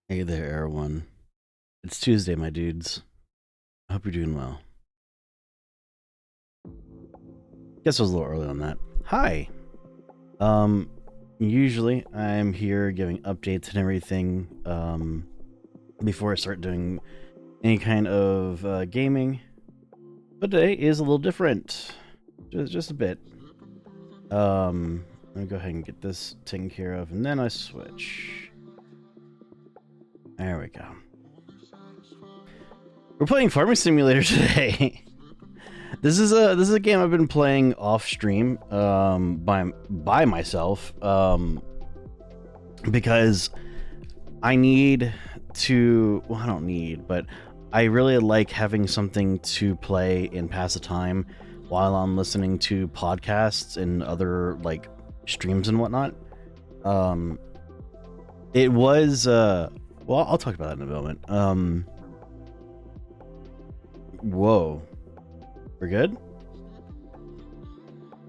Hey there, everyone. It's Tuesday, my dudes. I hope you're doing well. Guess I was a little early on that. Hi. Um, Usually I'm here giving updates and everything, before I start doing any kind of gaming. But today is a little different. Just a bit. Let me go ahead and get this taken care of, and then I switch. There we go. We're playing Farming Simulator today. This is a game I've been playing off stream by myself because I need to, well, I don't need, but I really like having something to play and pass the time while I'm listening to podcasts and other like streams and whatnot. It was well, I'll talk about that in a moment. Whoa. We're good?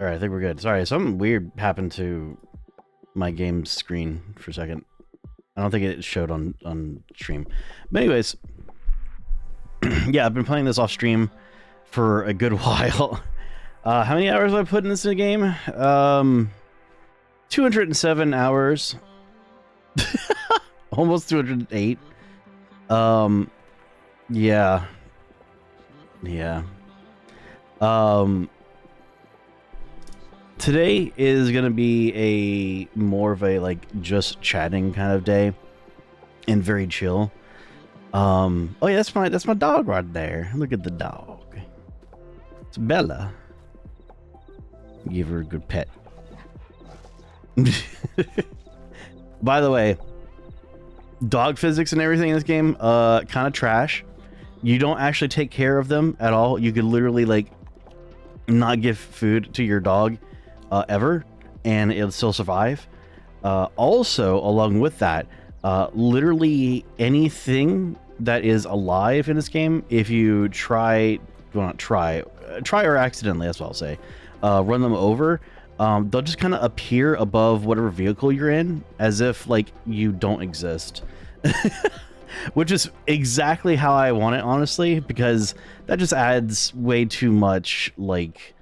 Alright, I think we're good. Sorry, something weird happened to my game screen for a second. I don't think it showed on stream. But anyways, yeah, I've been playing this off stream for a good while. How many hours have I put in this game? 207 hours. Almost 208. Yeah. Yeah. Today is gonna be a more of a like just chatting kind of day and very chill. Oh yeah, that's my dog right there. Look at the dog. It's Bella. Give her a good pet. By the way, dog physics and everything in this game, kind of trash. You don't actually take care of them at all. You could literally like not give food to your dog ever, and it'll still survive. Also, along with that, literally anything that is alive in this game, if you try, well, not try, try or accidentally, that's what I'll say, run them over, they'll just kind of appear above whatever vehicle you're in, as if like you don't exist. Which is exactly how I want it, honestly, because that just adds way too much like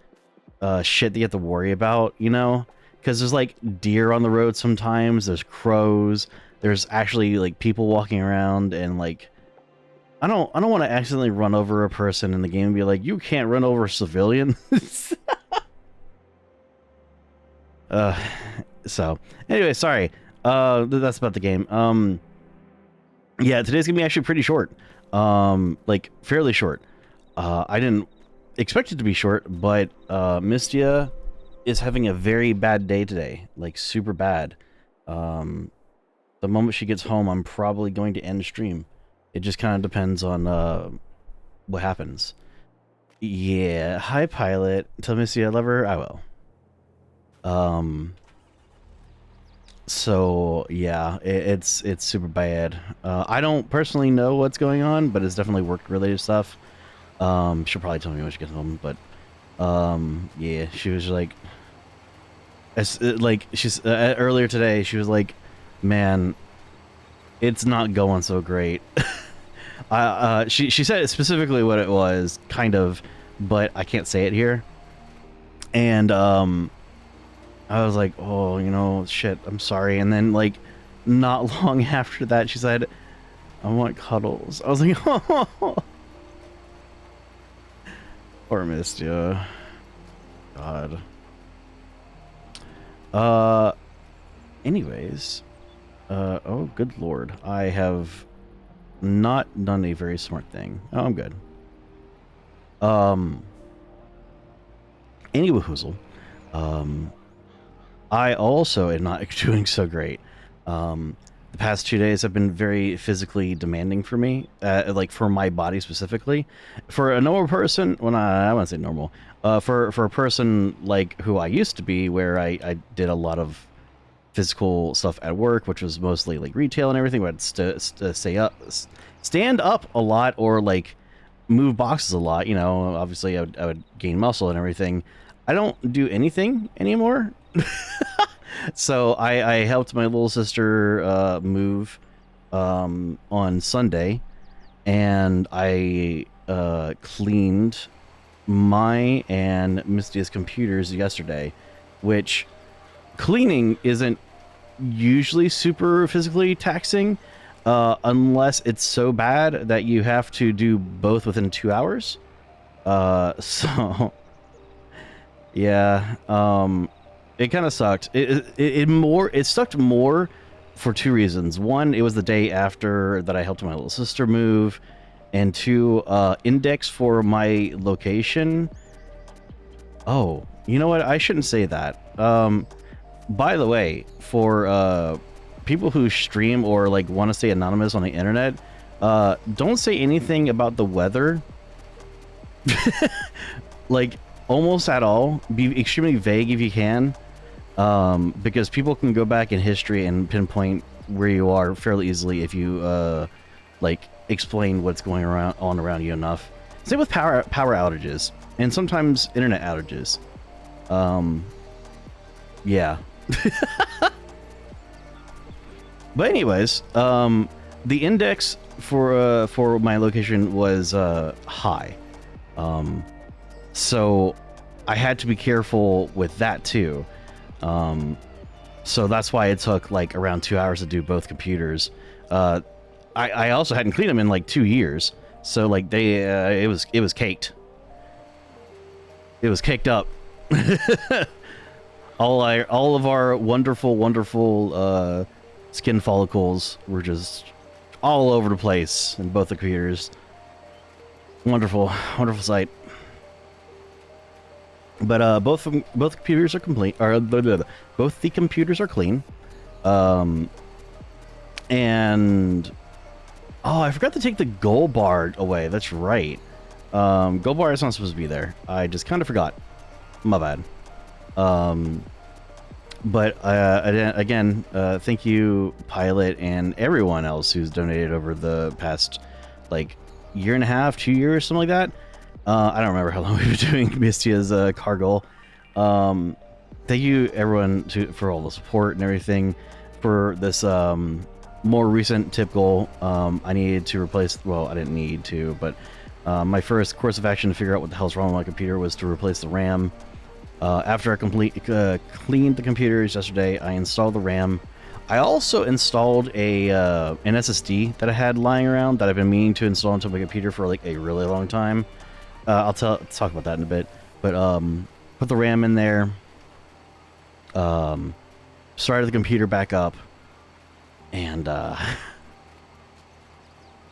shit that you have to worry about, you know? Because there's like deer on the road sometimes, there's crows, there's actually like people walking around, and like I don't want to accidentally run over a person in the game and be like, you can't run over a civilian. uh so anyway, sorry. That's about the game. Yeah, today's gonna be actually pretty short. Like fairly short. I didn't expect it to be short, but Mistia is having a very bad day today, like super bad. The moment she gets home, I'm probably going to end stream. It just kind of depends on what happens. Yeah, hi Pilot. Tell Mistia I love her. I will. So yeah, it's super bad. I don't personally know what's going on, but it's definitely work related stuff. She'll probably tell me when she gets home, but yeah, she was like, she's earlier today. She was like, "Man, it's not going so great." She said specifically what it was, kind of, but I can't say it here. And I was like, oh, you know, shit, I'm sorry. And then, like, not long after that, she said, I want cuddles. I was like, oh, poor Mistia. God. Anyways, oh, good lord. I have not done a very smart thing. Oh, I'm good. Anywahoozle, I also am not doing so great. The past 2 days have been very physically demanding for me, like for my body specifically. For a normal person, well, I wouldn't say normal. For a person like who I used to be, where I did a lot of physical stuff at work, which was mostly like retail and everything, where I'd stand up a lot, or like move boxes a lot. You know, obviously I would gain muscle and everything. I don't do anything anymore. So I helped my little sister move on Sunday, and I cleaned my and Misty's computers yesterday, which cleaning isn't usually super physically taxing, unless it's so bad that you have to do both within 2 hours. So yeah, it kind of sucked. It sucked more for two reasons. One, it was the day after that I helped my little sister move, and two, index for my location. Oh, you know what? I shouldn't say that. By the way, for people who stream or like want to stay anonymous on the internet, don't say anything about the weather. Like almost at all. Be extremely vague if you can, because people can go back in history and pinpoint where you are fairly easily if you like explain what's going on around you enough. Same with power outages and sometimes internet outages. Yeah. But anyways, the index for my location was high. So I had to be careful with that too. So that's why it took like around 2 hours to do both computers. I also hadn't cleaned them in like 2 years. So like it was caked. It was caked up. all of our wonderful skin follicles were just all over the place in both the computers. Wonderful sight. But both computers are complete. Or both the computers are clean. And oh, I forgot to take the gold bar away. That's right. Gold bar is not supposed to be there. I just kind of forgot. My bad. But again, thank you, Pilot, and everyone else who's donated over the past like year and a half, 2 years, something like that. I don't remember how long we've been doing Mystia's Cargill. Thank you, everyone, for all the support and everything. For this more recent tip goal, I needed to replace. Well, I didn't need to, but my first course of action to figure out what the hell's wrong with my computer was to replace the RAM. After I cleaned the computers yesterday, I installed the RAM. I also installed an SSD that I had lying around that I've been meaning to install into my computer for like a really long time. I'll talk about that in a bit. But put the RAM in there. Started the computer back up, and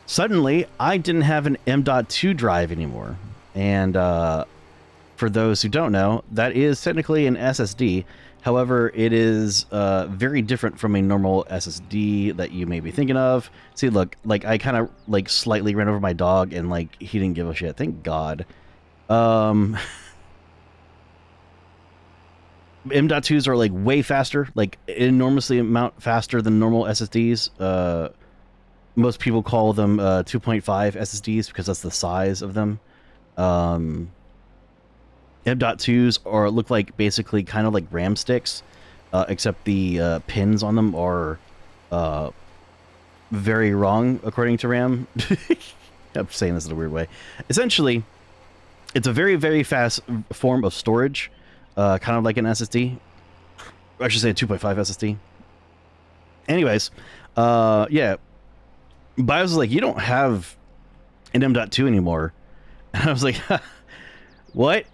suddenly I didn't have an M.2 drive anymore. And for those who don't know, that is technically an SSD. However, it is very different from a normal SSD that you may be thinking of. See, look, like I kind of like slightly ran over my dog, and like he didn't give a shit. Thank God. M.2s are like way faster, like enormously amount faster than normal SSDs. Most people call them 2.5 SSDs because that's the size of them. M.2s look like basically kind of like RAM sticks, except the pins on them are very wrong according to RAM. I'm saying this in a weird way. Essentially, it's a very, very fast form of storage, kind of like an SSD. I should say a 2.5 SSD. Anyways, yeah. But I was like, you don't have an M.2 anymore. And I was like, what?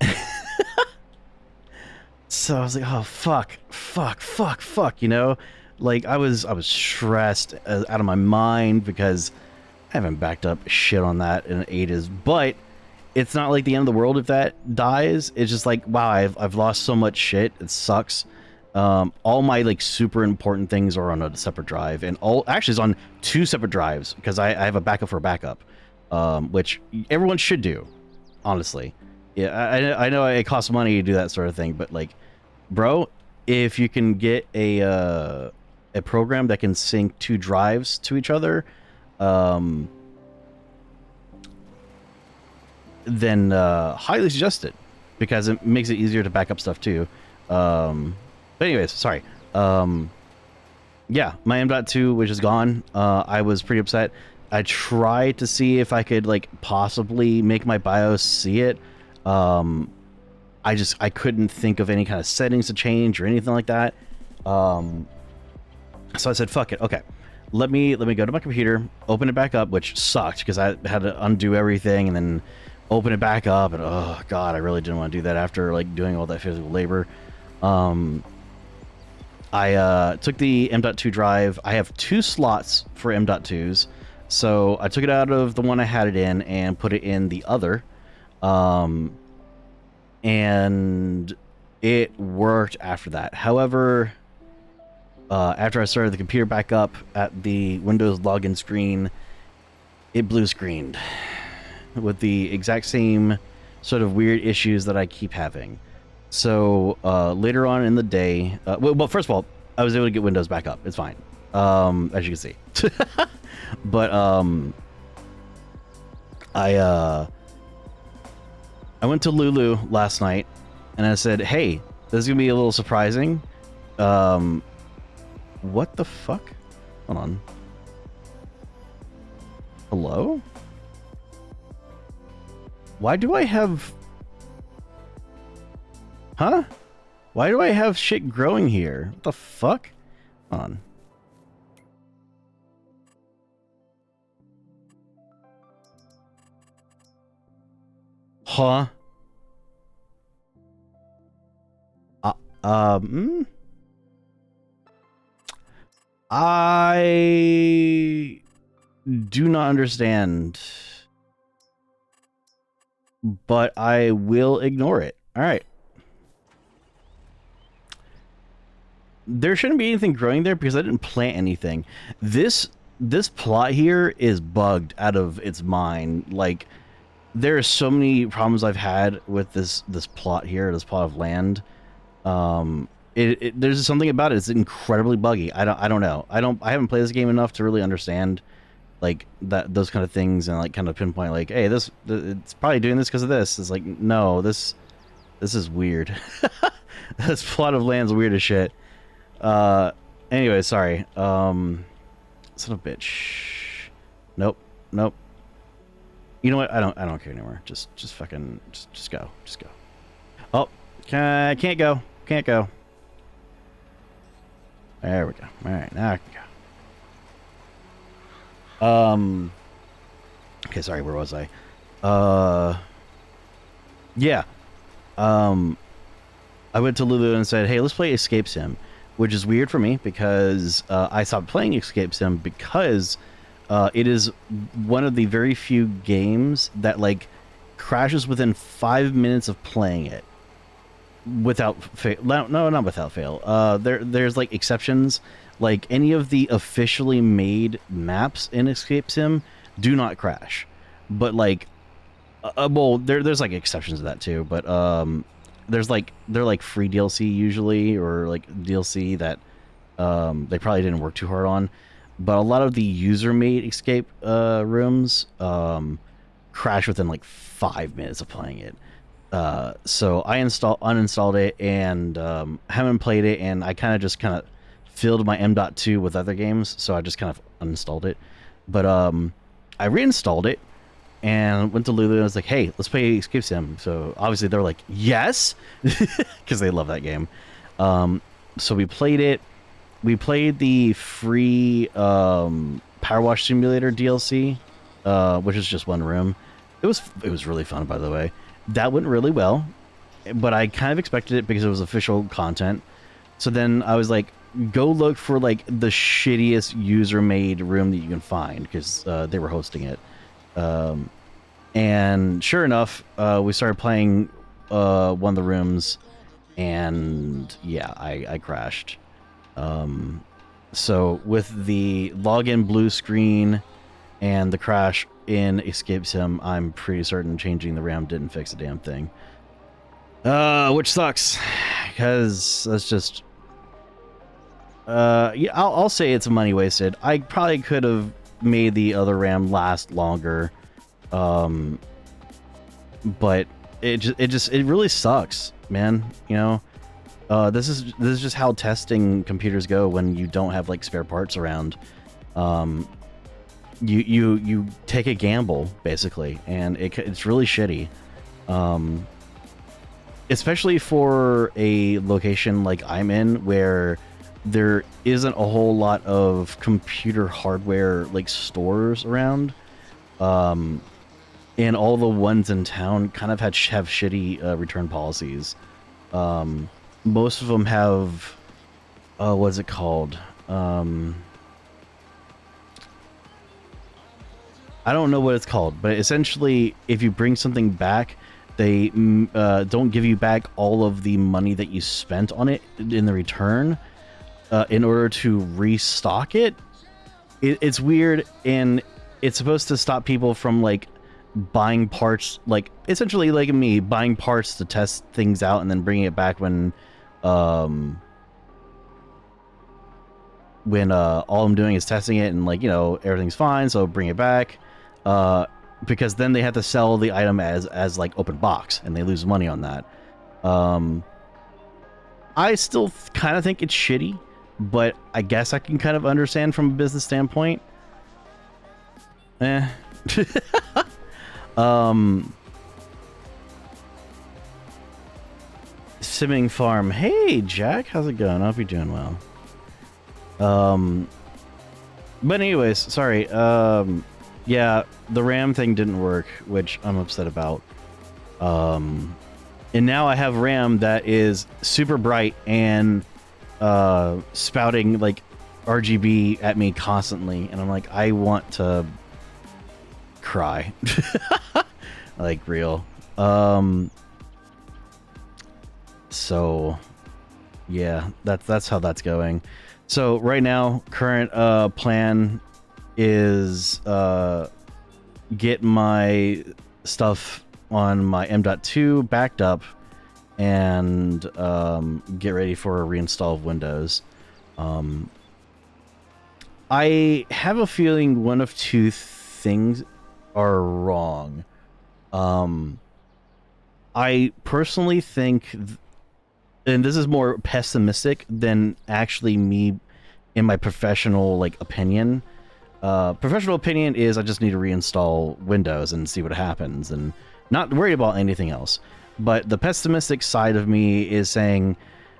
So I was like, oh, fuck, you know? Like, I was stressed out of my mind because I haven't backed up shit on that in ages. But it's not like the end of the world if that dies. It's just like, wow, I've lost so much shit. It sucks. All my like super important things are on a separate drive, and actually it's on 2 separate drives because I have a backup for a backup, which everyone should do, honestly. Yeah, I know it costs money to do that sort of thing, but like, bro, if you can get a program that can sync 2 drives to each other, then highly suggest it because it makes it easier to back up stuff too. But anyways, sorry. yeah, my M.2, which is gone. I was pretty upset. I tried to see if I could like possibly make my BIOS see it. I couldn't think of any kind of settings to change or anything like that. So I said, fuck it. Okay, let me go to my computer, open it back up, which sucked because I had to undo everything and then open it back up. And oh god, I really didn't want to do that after like doing all that physical labor. I took the M.2 drive. I have 2 slots for M.2s. So I took it out of the one I had it in and put it in the other. And it worked after that. However, after I started the computer back up at the Windows login screen, it blue screened with the exact same sort of weird issues that I keep having. So later on in the day, well, first of all, I was able to get Windows back up. It's fine, as you can see. But I went to Lulu last night, and I said, "Hey, this is gonna be a little surprising." What the fuck? Hold on. Hello? Why do I have... Huh? Why do I have shit growing here? What the fuck? Hold on. Huh? I do not understand, but I will ignore it. All right. There shouldn't be anything growing there because I didn't plant anything. This plot here is bugged out of its mind. Like, there are so many problems I've had with this plot here, this plot of land. There's something about it. It's incredibly buggy. I don't know. I haven't played this game enough to really understand like those kind of things and like kind of pinpoint like, hey, it's probably doing this because of this. It's like, no, this is weird. This plot of land's weird as shit. Anyway, sorry. Son of a bitch. Nope. You know what? I don't care anymore. Just fucking just go. Just go. Oh, can't go. Can't go. There we go. All right, now I can go. Okay, sorry, where was I? Yeah. I went to Lulu and said, hey, let's play Escape Sim, which is weird for me because I stopped playing Escape Sim because it is one of the very few games that like crashes within 5 minutes of playing it. Without fail. No, not without fail. There's like exceptions. Like any of the officially made maps in Escape Sim do not crash. But like, well, there's like exceptions to that too. But they're like free DLC usually, or like DLC that they probably didn't work too hard on. But a lot of the user-made escape rooms crash within like 5 minutes of playing it. So I uninstalled it and haven't played it, and I kind of filled my M.2 with other games, so I just kind of uninstalled it. But I reinstalled it and went to Lulu and I was like, hey, let's play Escape Sim. So obviously they're like, yes, because they love that game. So we played it. We played the free Power Wash Simulator DLC, which is just one room. It was really fun, by the way. That went really well, but I kind of expected it because it was official content. So then I was like, go look for like the shittiest user-made room that you can find because they were hosting it. And sure enough, we started playing one of the rooms, and yeah, I crashed. So with the login blue screen and the crash in Escape Sim, I'm pretty certain changing the RAM didn't fix a damn thing. Which sucks, because that's just... yeah, I'll say it's money wasted. I probably could have made the other RAM last longer, but it really sucks, man. You know, This is just how testing computers go when you don't have like spare parts around. You take a gamble basically, and it's really shitty. Especially for a location like I'm in where there isn't a whole lot of computer hardware like stores around. And all the ones in town kind of have shitty return policies. Most of them have, what's it called? I don't know what it's called, but essentially, if you bring something back, they don't give you back all of the money that you spent on it in the return in order to restock it. It's weird, and it's supposed to stop people from like buying parts, like essentially like me buying parts to test things out and then bringing it back when all I'm doing is testing it and like, you know, everything's fine, so bring it back. Because then they have to sell the item as like open box, and they lose money on that. I still kind of think it's shitty, but I guess I can kind of understand from a business standpoint. Simming Farm. Hey, Jack. How's it going? I hope you're doing well. But anyways, sorry. Yeah, the RAM thing didn't work, which I'm upset about. And now I have RAM that is super bright and spouting like RGB at me constantly, and I'm like, I want to cry. Like real. So yeah, that's how that's going. So right now, current plan is get my stuff on my M.2 backed up and get ready for a reinstall of Windows. I have a feeling one of two things are wrong. I personally think, and this is more pessimistic than actually me in my professional like opinion. Professional opinion is I just need to reinstall Windows and see what happens and not worry about anything else. But the pessimistic side of me is saying,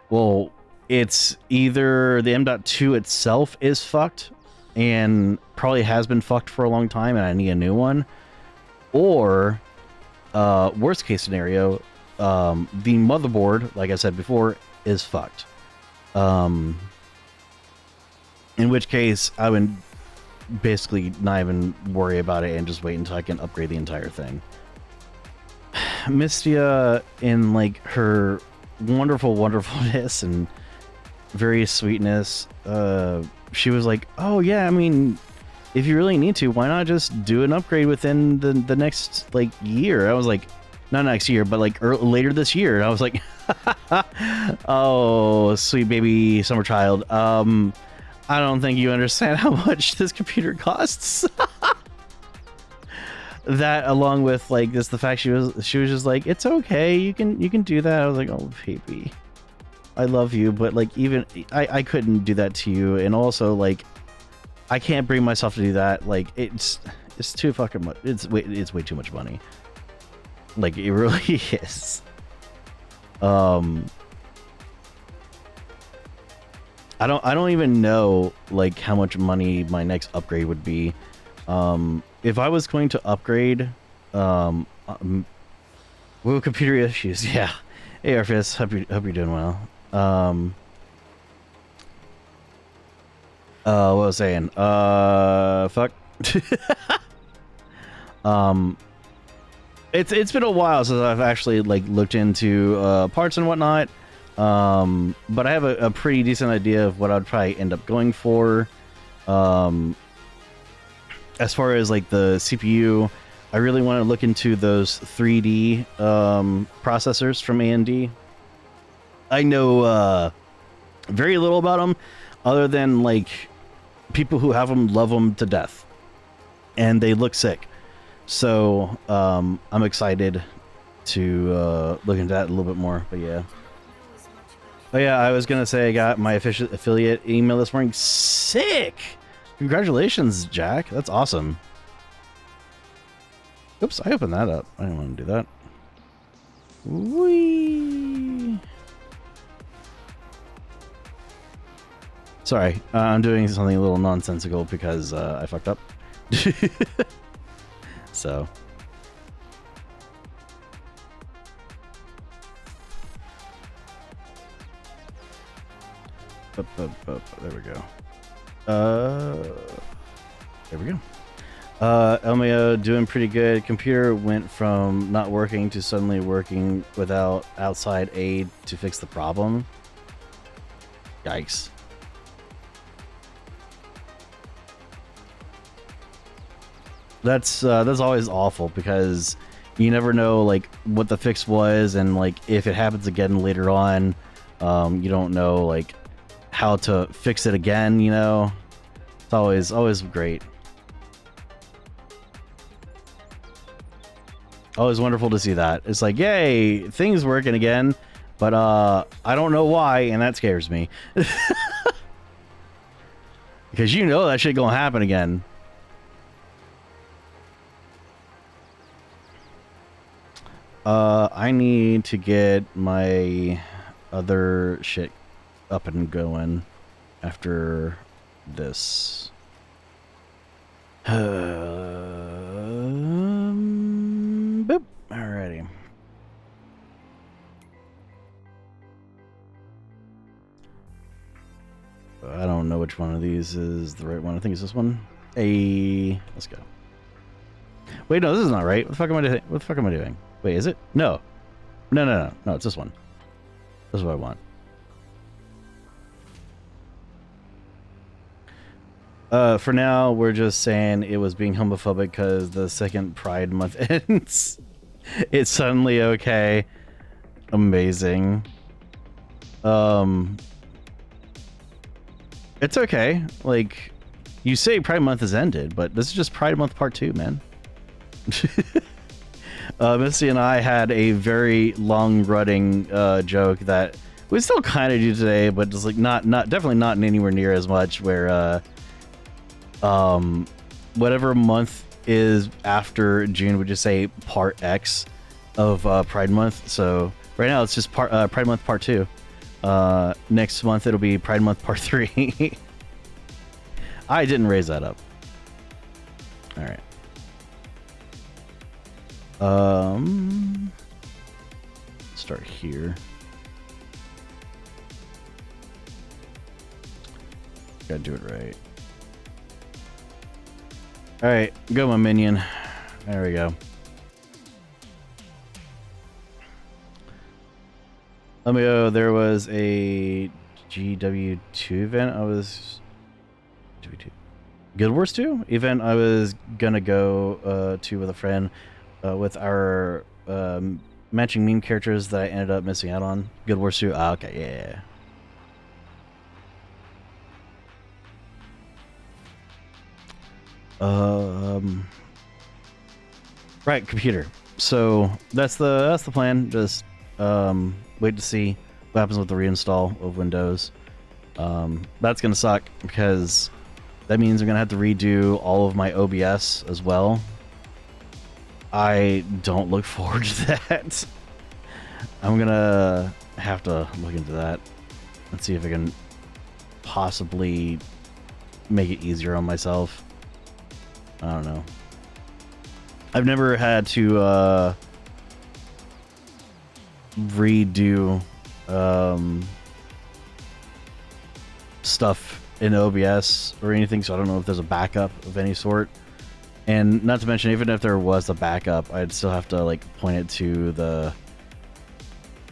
well, it's either the M.2 itself is fucked and probably has been fucked for a long time and I need a new one, or worst case scenario, the motherboard, like I said before, is fucked. In which case I would basically not even worry about it and just wait until I can upgrade the entire thing. Mystia, in like her wonderful wonderfulness and very sweetness, she was like, oh yeah, I mean, if you really need to, why not just do an upgrade within the next like year? I was like, not next year, but like later this year. And I was like, oh, sweet baby summer child. I don't think you understand how much this computer costs. That, along with like just the fact she was just like, it's okay, you can do that. I was like, oh baby, I love you, but like even I couldn't do that to you, and also like I can't bring myself to do that. Like it's too fucking much. It's way too much money. Like it really is. I don't even know like how much money my next upgrade would be. If I was going to upgrade, computer issues, yeah. Hey, Arfis, hope you're doing well. What was I saying? Fuck. It's been a while since I've actually like looked into parts and whatnot. But I have a pretty decent idea of what I'd probably end up going for. As far as like the CPU, I really want to look into those 3D processors from AMD. I know very little about them, other than like people who have them love them to death, and they look sick. So I'm excited to look into that a little bit more. But yeah. Oh yeah, I was gonna say I got my official affiliate email this morning. Sick! Congratulations, Jack. That's awesome. Oops, I opened that up. I didn't want to do that. Whee! Sorry, I'm doing something a little nonsensical because I fucked up. So. There we go. There we go. LMAO doing pretty good. Computer went from not working to suddenly working without outside aid to fix the problem. Yikes. That's always awful because you never know like what the fix was, and like if it happens again later on, you don't know like how to fix it again, you know. It's always great. Always wonderful to see that. It's like, yay, things working again, but I don't know why, and that scares me. Because you know that shit gonna happen again. I need to get my other shit up and going after this. Boop. Alrighty. I don't know which one of these is the right one. I think it's this one. Let's go. Wait, no, this is not right. What the fuck am I doing? What the fuck am I doing? Wait, is it? No. No, it's this one. This is what I want. For now, we're just saying it was being homophobic because the second Pride Month ends. It's suddenly okay. Amazing. It's okay. Like, you say Pride Month has ended, but this is just Pride Month Part 2, man. Missy and I had a very long-running joke that we still kind of do today, but just like not definitely not anywhere near as much. Where whatever month is after June, we just say Part X of Pride Month. So right now it's just Pride Month Part 2. Next month it'll be Pride Month Part 3. I didn't raise that up. All right. Start here. Gotta do it right. All right, go my minion. There we go. Let me know. There was a GW2 event. Guild Wars 2 event. I was gonna go to with a friend. With our matching meme characters that I ended up missing out on. Guild Wars 2. Ah, okay, yeah. Right, computer. So that's the plan. Just wait to see what happens with the reinstall of Windows. That's gonna suck because that means I'm gonna have to redo all of my OBS as well. I don't look forward to that. I'm gonna have to look into that and see if I can possibly make it easier on myself. I don't know. I've never had to redo stuff in OBS or anything, so I don't know if there's a backup of any sort. And not to mention, even if there was a backup, I'd still have to like point it to the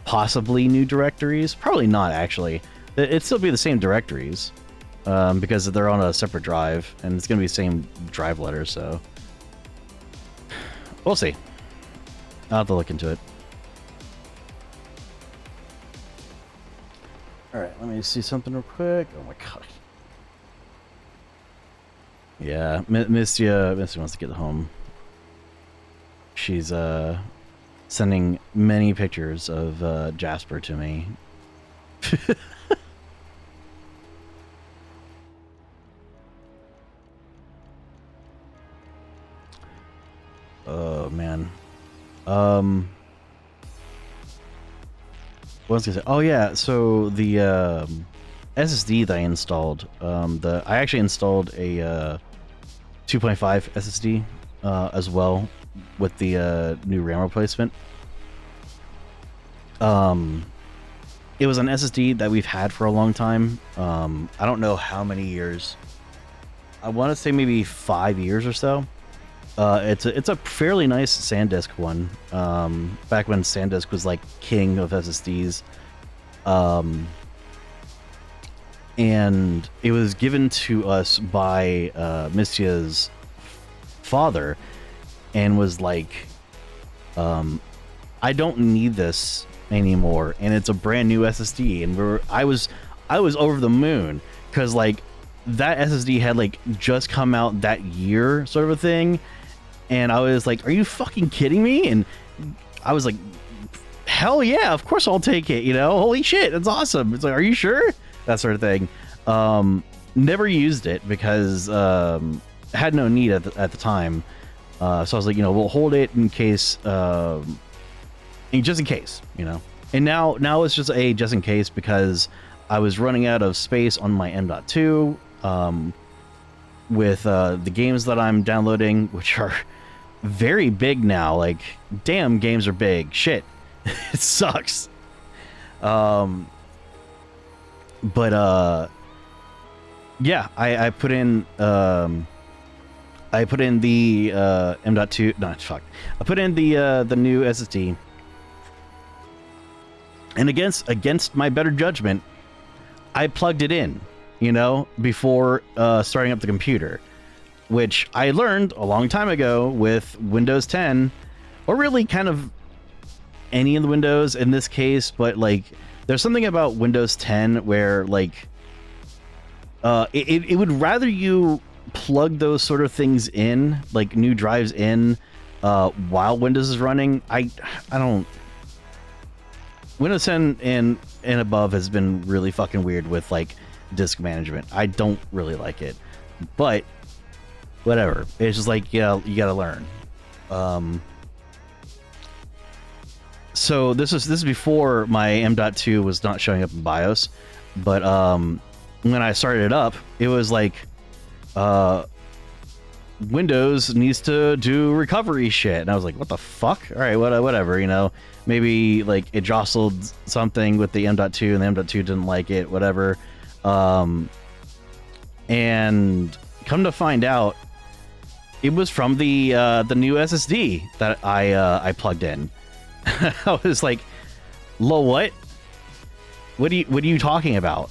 possibly new directories. Probably not, actually. It'd still be the same directories because they're on a separate drive, and it's going to be the same drive letter, so we'll see. I'll have to look into it. All right, let me see something real quick. Oh my god. Yeah, Misty wants to get home. She's sending many pictures of Jasper to me. Oh man. What was I gonna say? Oh yeah, so the SSD that I installed, I actually installed a 2.5 SSD as well with the new RAM replacement. It was an SSD that we've had for a long time. I don't know how many years. I want to say maybe 5 years or so. It's a fairly nice SanDisk one. Back when SanDisk was like king of SSDs. And it was given to us by Misya's father, and was like, I don't need this anymore, and it's a brand new SSD. And I was over the moon, because like that SSD had like just come out that year, sort of a thing. And I was like, are you fucking kidding me? And I was like, hell yeah, of course I'll take it, you know? Holy shit, that's awesome. It's like, are you sure? That sort of thing. Never used it because had no need at the time. So I was like, you know, we'll hold it in case, just in case, you know? And now it's just just in case, because I was running out of space on my M.2 with the games that I'm downloading, which are very big now. Like, damn, games are big. Shit. It sucks. Yeah, I put in the M.2. No, fuck. I put in the new SSD, and against my better judgment, I plugged it in, you know, before starting up the computer, which I learned a long time ago with Windows 10, or really kind of any of the Windows in this case. But like, there's something about Windows 10 where like it would rather you plug those sort of things in, like new drives in, while Windows is running. I don't. Windows 10 and above has been really fucking weird with like disk management. I don't really like it, but whatever. It's just like, yeah, you gotta learn. So this is before my M.2 was not showing up in BIOS, but when I started it up, it was like Windows needs to do recovery shit, and I was like, what the fuck? All right, whatever, you know. Maybe like it jostled something with the M.2 and the M.2 didn't like it, whatever. And come to find out, it was from the new SSD that I plugged in. I was like, "Lo, what? What are you talking about?"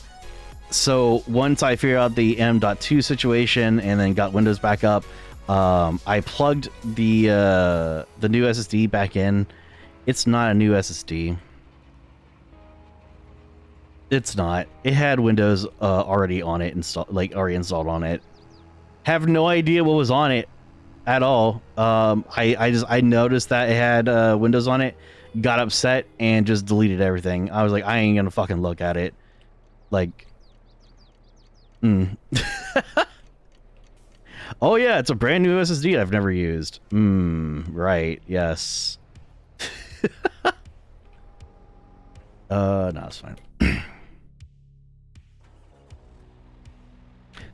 So once I figured out the M.2 situation and then got Windows back up, I plugged the new SSD back in. It's not a new SSD. It's not. It had Windows already on it, already installed on it. Have no idea what was on it at all. I noticed that it had Windows on it, got upset, and just deleted everything. I was like, I ain't gonna fucking look at it. Like, oh yeah, it's a brand new SSD I've never used. Right, yes. No, it's fine.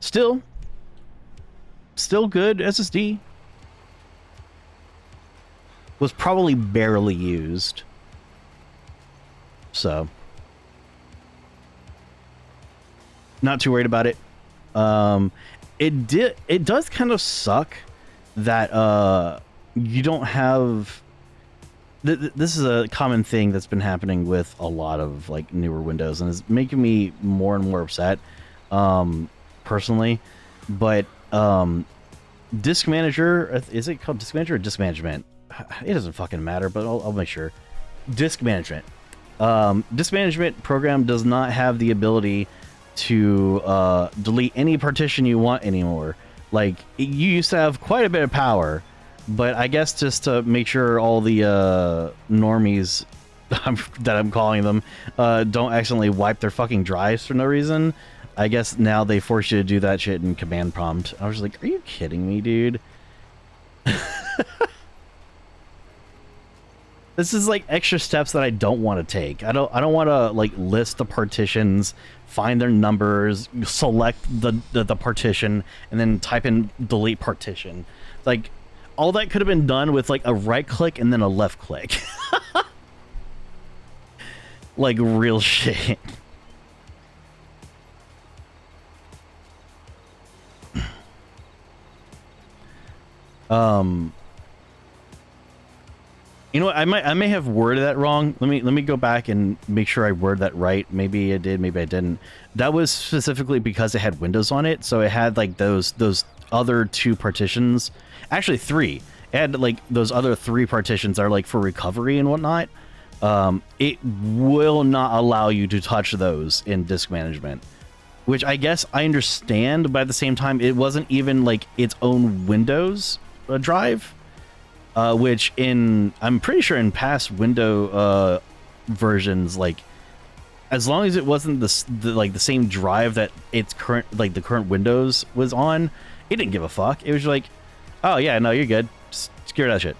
Still good SSD. Was probably barely used. So not too worried about it. It does kind of suck that you don't have this is a common thing that's been happening with a lot of like newer Windows, and it's making me more and more upset, personally. But Disk Manager, is it called Disk Manager or Disk Management? It doesn't fucking matter, but I'll make sure. Disk Management. Disk Management program does not have the ability to delete any partition you want anymore. Like, you used to have quite a bit of power, but I guess just to make sure all the normies that I'm calling them, don't accidentally wipe their fucking drives for no reason. I guess now they force you to do that shit in command prompt. I was like, are you kidding me, dude? This is like extra steps that I don't want to take. I don't want to like list the partitions, find their numbers, select the partition, and then type in delete partition. Like all that could have been done with like a right click and then a left click. Like real shit. You know what? I may have worded that wrong. Let me go back and make sure I worded that right. Maybe I did, maybe I didn't. That was specifically because it had windows on it, so it had like those other two partitions. Actually, three. It had like those other three partitions are like for recovery and whatnot. It will not allow you to touch those in disk management, which I guess I understand, but at the same time, it wasn't even like its own Windows drive. Which I'm pretty sure in past window versions, like as long as it wasn't the same drive that its current the current Windows was on, it didn't give a fuck. It was like, oh yeah, no, you're good. Just secure that shit.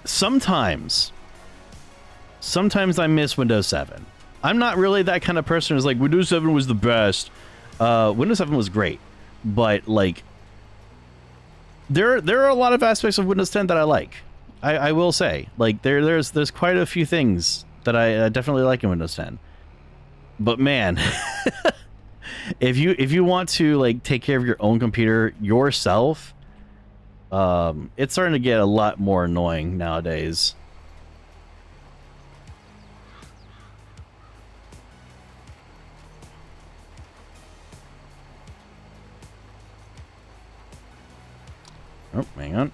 Sometimes I miss Windows 7. I'm not really that kind of person who's like, Windows 7 was the best. Windows 7 was great, but like there are a lot of aspects of Windows 10 that I like. I will say, like there's quite a few things that I definitely like in Windows 10. But man, if you want to like take care of your own computer yourself, it's starting to get a lot more annoying nowadays. Oh, hang on.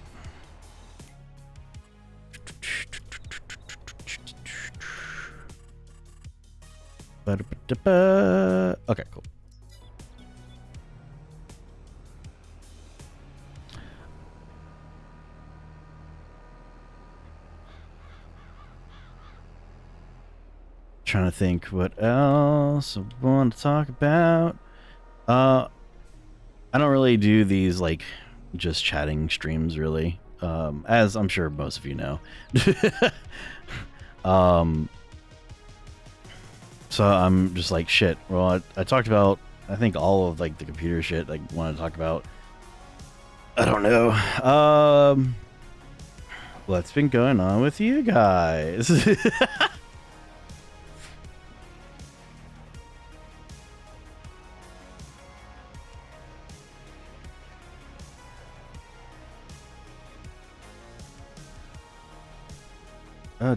Okay, cool. Trying to think what else I want to talk about. I don't really do these like just chatting streams really, as I'm sure most of you know. So I'm just like, shit, well, I talked about I think all of like the computer shit I want to talk about. I don't know. What's been going on with you guys?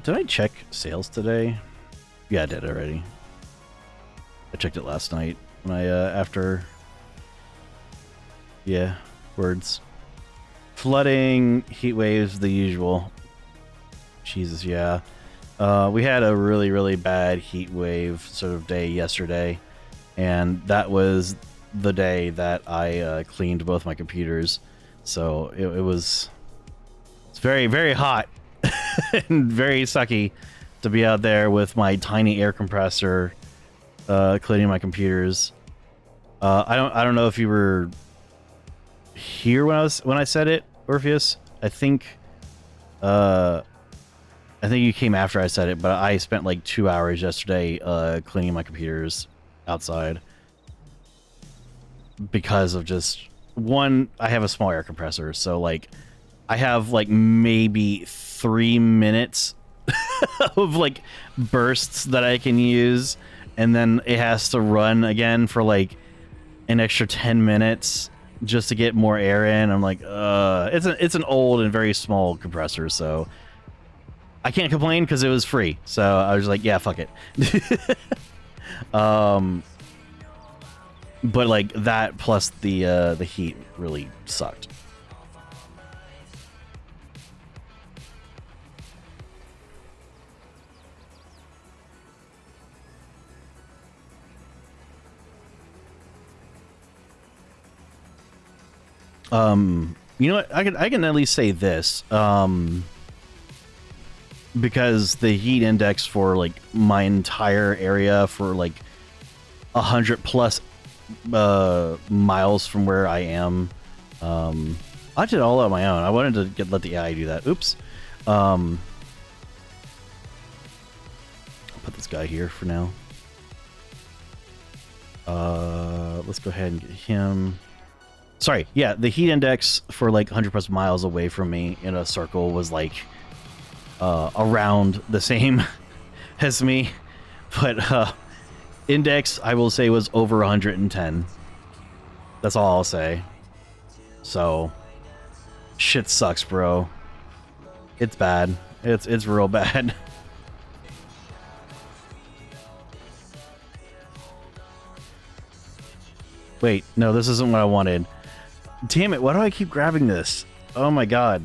Did I check sales today? Yeah, I did already. I checked it last night when I, after... Yeah, words. Flooding, heat waves, the usual. Jesus, yeah. We had a really, really bad heat wave sort of day yesterday, and that was the day that I cleaned both my computers. So it was... It's very, very hot. And very sucky to be out there with my tiny air compressor cleaning my computers. I don't know if you were here when I said it, Orpheus. I think you came after I said it, but I spent like 2 hours yesterday cleaning my computers outside because of just one, I have a small air compressor, so like I have like maybe 3 minutes of like bursts that I can use, and then it has to run again for like an extra 10 minutes just to get more air in. I'm like, it's an old and very small compressor, so I can't complain because it was free. So I was like, yeah, fuck it. But like that plus the heat really sucked. You know what? I can at least say this. Because the heat index for like my entire area for like 100 plus miles from where I am, I did it all on my own. I wanted to let the AI do that. Oops. I'll put this guy here for now. Let's go ahead and get him. Sorry, yeah, the heat index for like 100 plus miles away from me in a circle was like around the same as me, but index I will say was over 110. That's all I'll say. So shit sucks, bro. It's bad. It's real bad. Wait, no, this isn't what I wanted. Damn it, why do I keep grabbing this? Oh my god.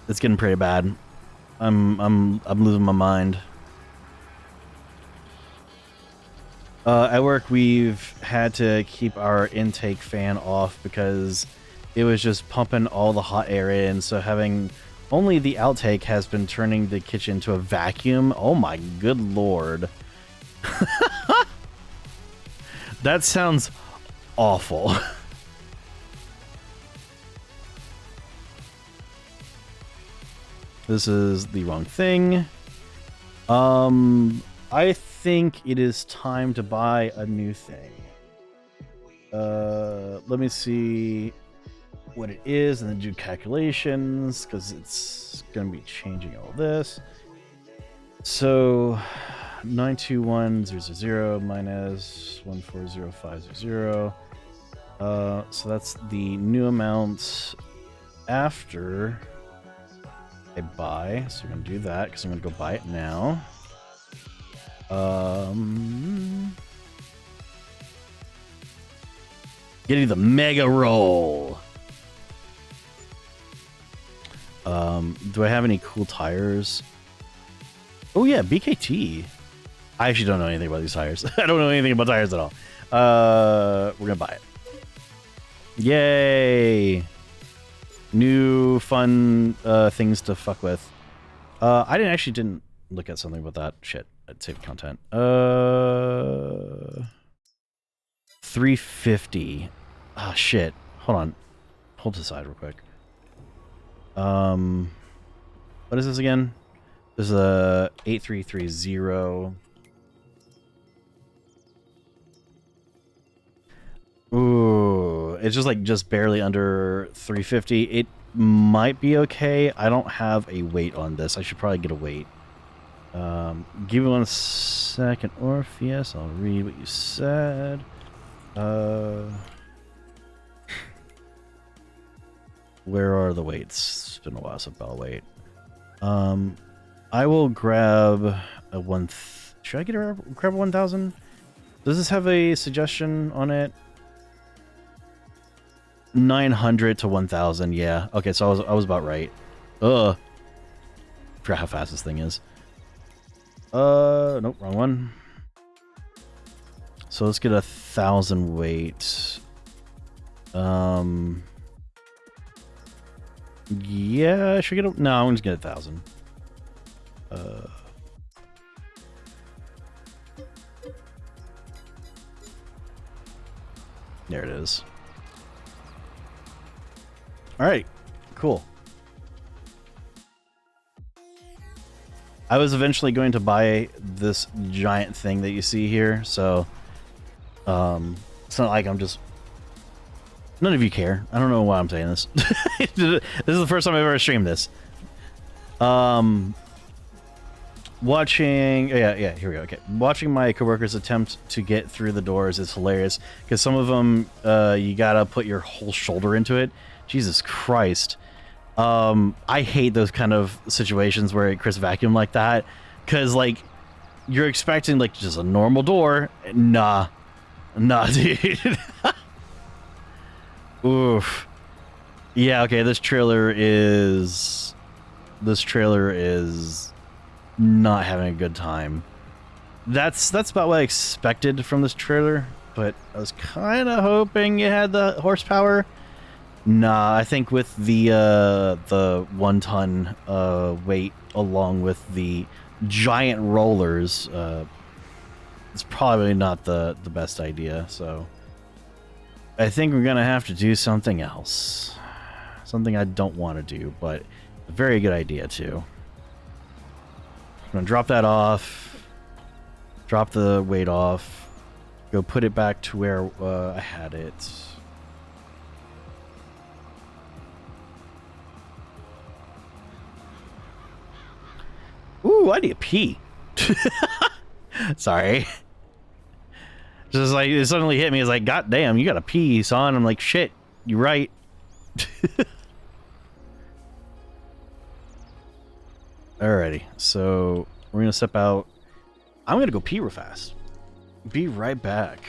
It's getting pretty bad. I'm losing my mind. At work, we've had to keep our intake fan off because it was just pumping all the hot air in. So having only the outtake has been turning the kitchen into a vacuum. Oh my good lord. That sounds awful. This is the wrong thing. I think it is time to buy a new thing. Let me see what it is and then do calculations because it's going to be changing all this. So 921000 minus 140500. So that's the new amount after I buy. So we're gonna do that because I'm gonna go buy it now. Getting the mega roll. Do I have any cool tires? Oh yeah, BKT. I actually don't know anything about these tires. I don't know anything about tires at all. We're gonna buy it. Yay! New fun things to fuck with. I didn't look at something about that. Shit, I'd save content. 350. Ah, shit. Hold on. Hold to the side real quick. What is this again? This is a 8330. Ooh, it's just barely under 350. It might be okay. I don't have a weight on this. I should probably get a weight. Give me 1 second, Orpheus. I'll read what you said. Where are the weights? It's been a while since I'll wait. I will grab a one. Should I grab a 1000? Does this have a suggestion on it? 900 to 1000. Yeah. Okay, so I was about right. Forgot how fast this thing is. Nope, wrong one. So let's get 1000 weight. Yeah, should we get a... No, I'm just gonna get 1000. There it is. Alright, cool. I was eventually going to buy this giant thing that you see here, so it's not like I'm just... None of you care. I don't know why I'm saying this. This is the first time I've ever streamed this. Watching... Yeah, here we go. Okay. Watching my coworkers attempt to get through the doors is hilarious, because some of them, you gotta put your whole shoulder into it. Jesus Christ. I hate those kind of situations where it crisps vacuum like that, because, like, you're expecting, like, just a normal door. Nah, dude. Oof. Yeah, okay, this trailer is not having a good time. That's about what I expected from this trailer. but I was kind of hoping it had the horsepower. Nah, I think with the 1-ton weight along with the giant rollers, it's probably not the best idea. So I think we're gonna have to do something else, something I don't want to do, but a very good idea too. I'm gonna drop that off, drop the weight off, go put it back to where I had it. Ooh, I need a pee. Sorry. Just like, it suddenly hit me. It's like, God damn, you gotta pee, son. I'm like, shit, you're right. Alrighty, so we're gonna step out. I'm gonna go pee real fast. Be right back.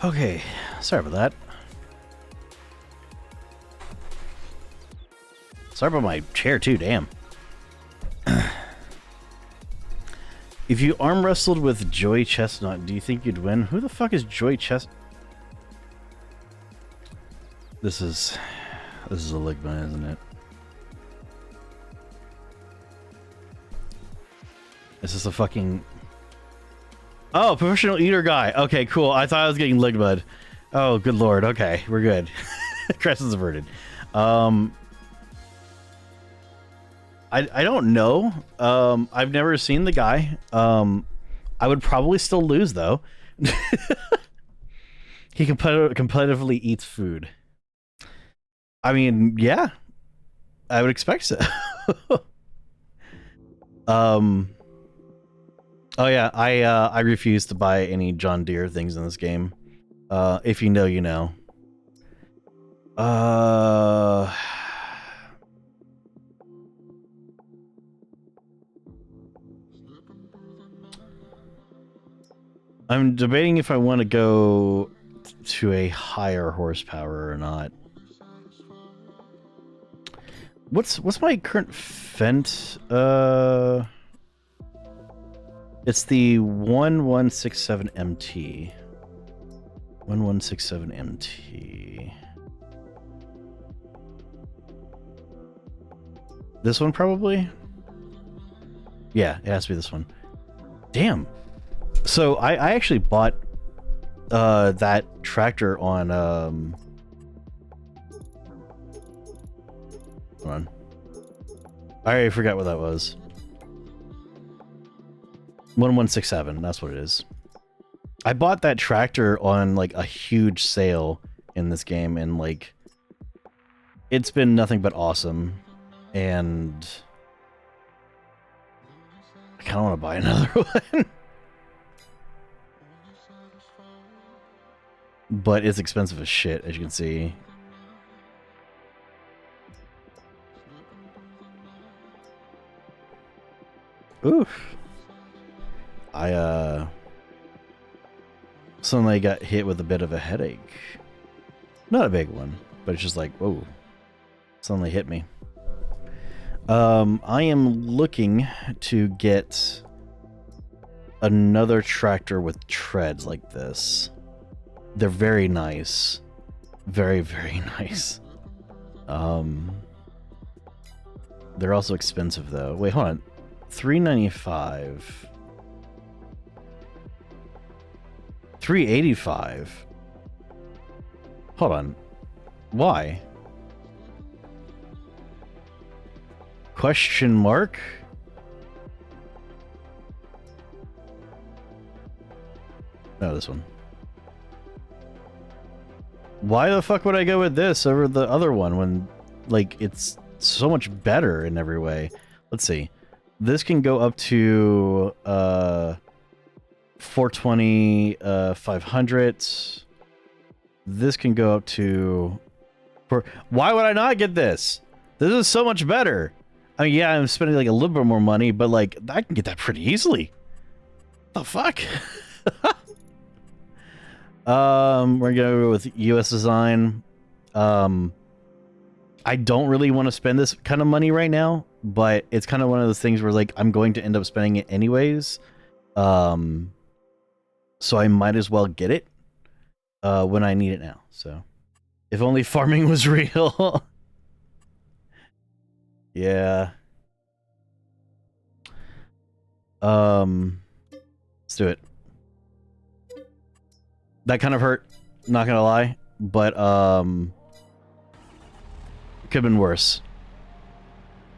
Okay, sorry about that. Sorry about my chair too, damn. If you arm wrestled with Joey Chestnut, do you think you'd win? Who the fuck is Joey Chestnut? This is a Ligma, isn't it? Is this a fucking... Oh, professional eater guy. Okay, cool. I thought I was getting Ligmud. Oh, good lord. Okay, we're good. Crest is averted. I don't know. I've never seen the guy. I would probably still lose though. He competitively eats food. I mean, yeah, I would expect so. Oh yeah, I refuse to buy any John Deere things in this game. If you know, you know. I'm debating if I want to go to a higher horsepower or not. What's my current Fent? It's the 1167 MT. 1167 MT. This one probably? Yeah, it has to be this one. Damn. So I actually bought that tractor on hold on. I already forgot what that was. 1167, that's what it is. I bought that tractor on like a huge sale in this game, and like it's been nothing but awesome, and I kind of want to buy another one. But it's expensive as shit, as you can see. Oof. I suddenly got hit with a bit of a headache. Not a big one, but it's just like, whoa. Suddenly hit me. I am looking to get another tractor with treads like this. They're very nice. Very, very nice. They're also expensive though. Wait, hold on. $395. $385. Hold on. Why? Question mark? No, this one. Why the fuck would I go with this over the other one when, like, it's so much better in every way? Let's see. This can go up to 420, 500. This can go up to... Why would I not get this? This is so much better. I mean, yeah, I'm spending like a little bit more money, but like I can get that pretty easily. The fuck? We're gonna go with US design. I don't really want to spend this kind of money right now, but it's kind of one of those things where like I'm going to end up spending it anyways. So I might as well get it when I need it now. So if only farming was real. Yeah. Let's do it. That kind of hurt, not gonna lie, but could have been worse.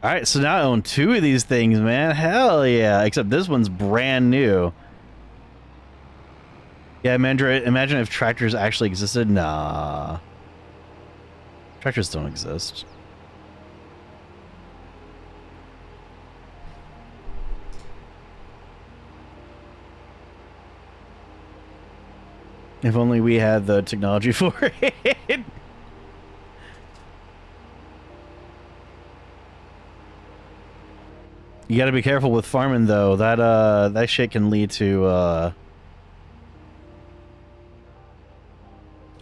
All right, so now I own 2 of these things, man. Hell yeah! Except this one's brand new. Yeah, imagine if tractors actually existed. Nah, tractors don't exist. If only we had the technology for it. You gotta be careful with farming though. That shit can lead to a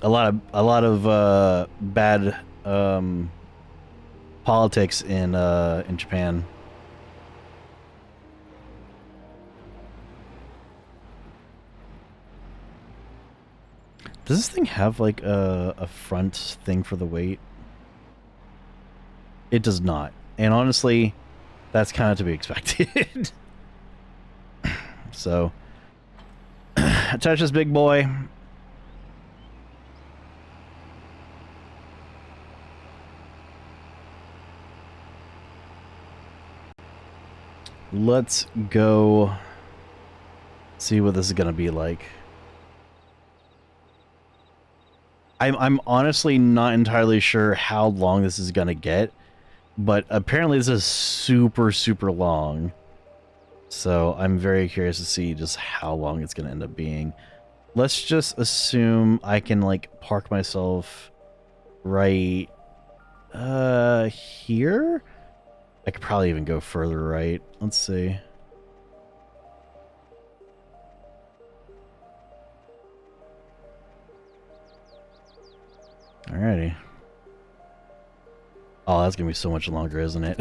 lot of bad politics in Japan. Does this thing have like a front thing for the weight? It does not. And honestly, that's kind of to be expected. So, attach this big boy. Let's go see what this is gonna be like. I'm honestly not entirely sure how long this is gonna get, but apparently this is super, super long. So I'm very curious to see just how long it's gonna end up being. Let's just assume I can like park myself right here. I could probably even go further right. Let's see. Alrighty. Oh, that's gonna be so much longer, isn't it?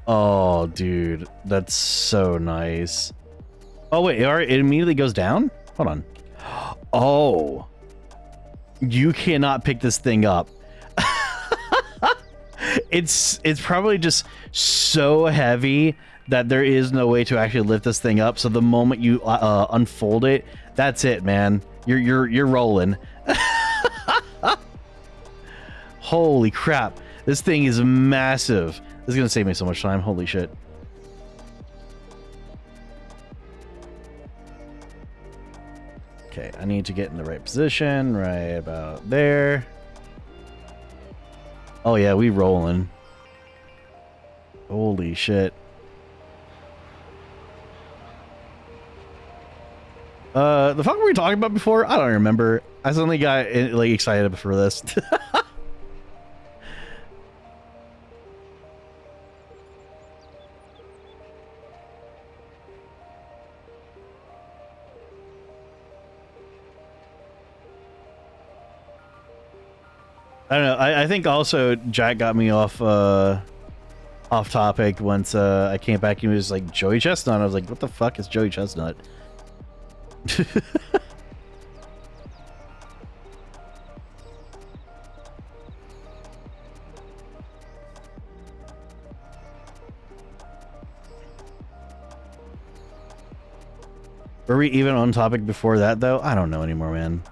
Oh, dude, that's so nice. Oh wait, it immediately goes down? Hold on. Oh, you cannot pick this thing up. It's probably just so heavy that there is no way to actually lift this thing up. So the moment you unfold it, that's it, man. You're rolling. Holy crap! This thing is massive. This is gonna save me so much time. Holy shit. Okay, I need to get in the right position, right about there. Oh yeah, we rolling. Holy shit. The fuck were we talking about before? I don't remember. I suddenly got like excited for this. I don't know. I think also Jack got me off topic once I came back and he was like Joey Chestnut. I was like, what the fuck is Joey Chestnut? Were we even on topic before that though? I don't know anymore, man.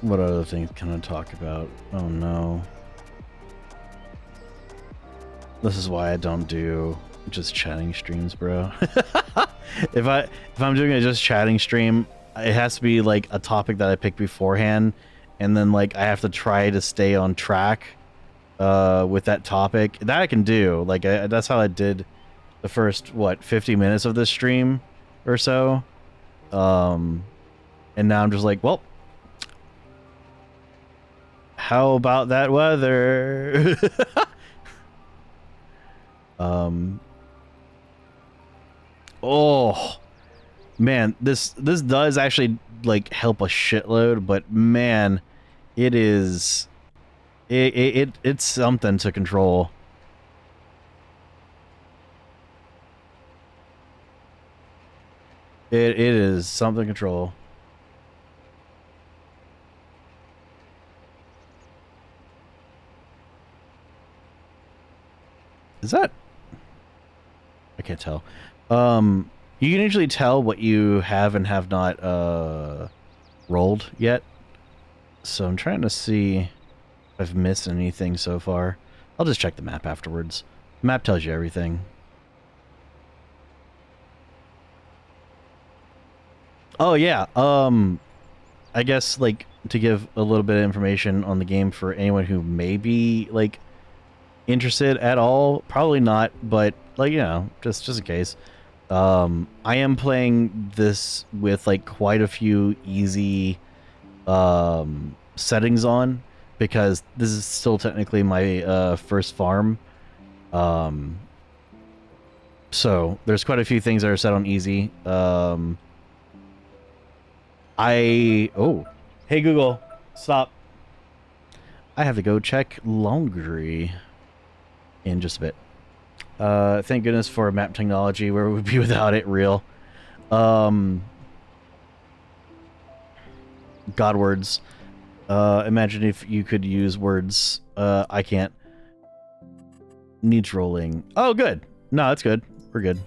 What other things can I talk about? Oh no. This is why I don't do just chatting streams, bro. if I'm doing a just chatting stream, it has to be like a topic that I pick beforehand, and then like I have to try to stay on track with that topic. That I can do. Like that's how I did the first 50 minutes of this stream or so. And now I'm just like, well, how about that weather? Oh man, this does actually like help a shitload, but man, it's something to control. It is something to control. Is that? I can't tell. You can usually tell what you have and have not rolled yet. So I'm trying to see if I've missed anything so far. I'll just check the map afterwards. The map tells you everything. Oh yeah. I guess like to give a little bit of information on the game for anyone who may be like interested at all, probably not, but like, you know, just in case. I am playing this with like quite a few easy settings on, because this is still technically my first farm. So there's quite a few things that are set on easy. Hey Google, stop. I have to go check laundry in just a bit. Thank goodness for map technology. Where would we be without it? Real. God words. Imagine if you could use words. I can't. Needs rolling. Oh, good. No, that's good. We're good.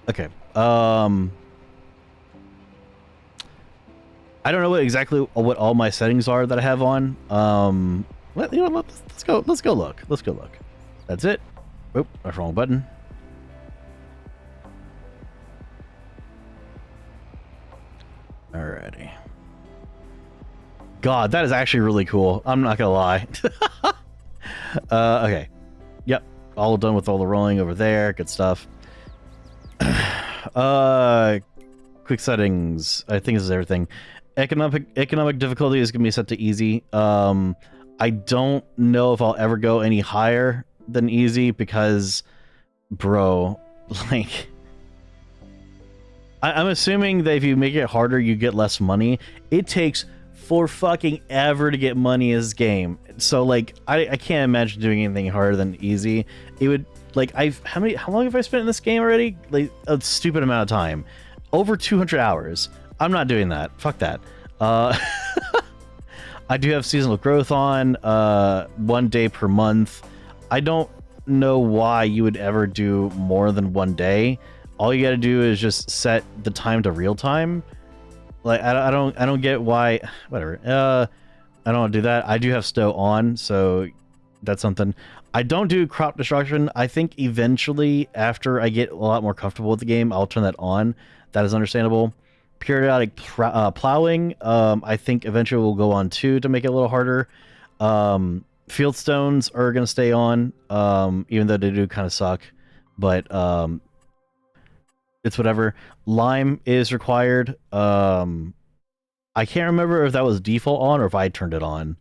Okay. I don't know exactly what all my settings are that I have on. Let's go look. Let's go look. That's it. Oop, that's wrong button. Alrighty. God, that is actually really cool. I'm not gonna lie. Okay. Yep. All done with all the rolling over there. Good stuff. Quick settings. I think this is everything. Economic difficulty is gonna be set to easy. I don't know if I'll ever go any higher than easy because, bro, like, I'm assuming that if you make it harder, you get less money. It takes for fucking ever to get money in this game. So like, I can't imagine doing anything harder than easy. It would like how long have I spent in this game already? Like a stupid amount of time, over 200 hours. I'm not doing that. Fuck that. I do have seasonal growth on 1 day per month. I don't know why you would ever do more than 1 day. All you got to do is just set the time to real time. Like I don't get why. Whatever. I don't do that. I do have stow on, so that's something. I don't do crop destruction. I think eventually, after I get a lot more comfortable with the game, I'll turn that on. That is understandable. Periodic plowing. I think eventually we'll go on 2 to make it a little harder. Field stones are going to stay on, even though they do kind of suck. But it's whatever. Lime is required. I can't remember if that was default on or if I turned it on.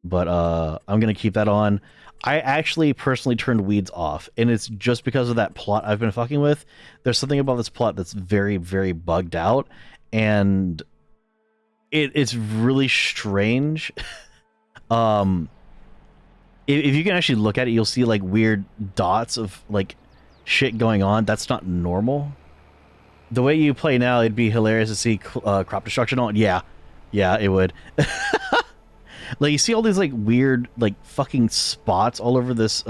But I'm going to keep that on. I actually personally turned weeds off, and it's just because of that plot I've been fucking with. There's something about this plot that's very, very bugged out, and it's really strange. If you can actually look at it, you'll see like weird dots of like shit going on. That's not normal. The way you play now, it'd be hilarious to see crop destruction on. Yeah, it would. Like, you see all these like weird like fucking spots all over this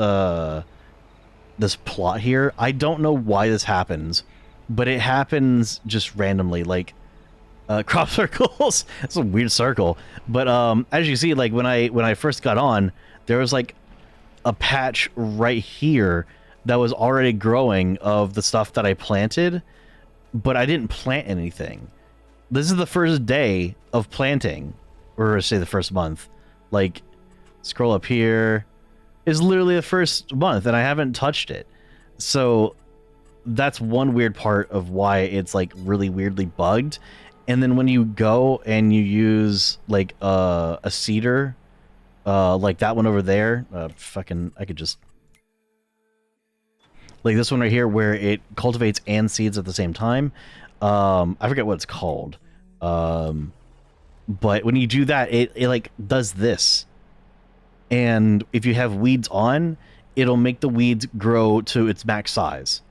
this plot here. I don't know why this happens, but it happens just randomly. Like crop circles. It's a weird circle. But as you see, like when I first got on, there was like a patch right here that was already growing of the stuff that I planted, but I didn't plant anything. This is the first day of planting, or say the first month. Like, scroll up here, is literally the first month, and I haven't touched it. So that's one weird part of why it's like really weirdly bugged. And then when you go and you use like a seeder, like that one over there, I could just like this one right here where it cultivates and seeds at the same time. I forget what it's called. But when you do that, it like does this. And if you have weeds on, it'll make the weeds grow to its max size.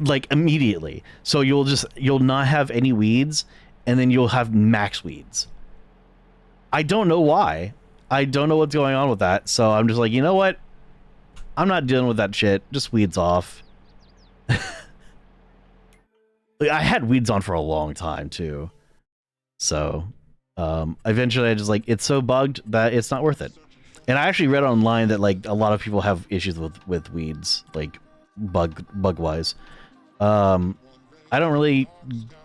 Like immediately. So you'll not have any weeds, and then you'll have max weeds. I don't know why. I don't know what's going on with that. So I'm just like, you know what? I'm not dealing with that shit. Just weeds off. I had weeds on for a long time too, so eventually I just like, it's so bugged that it's not worth it. And I actually read online that like a lot of people have issues with weeds, like bug wise. I don't really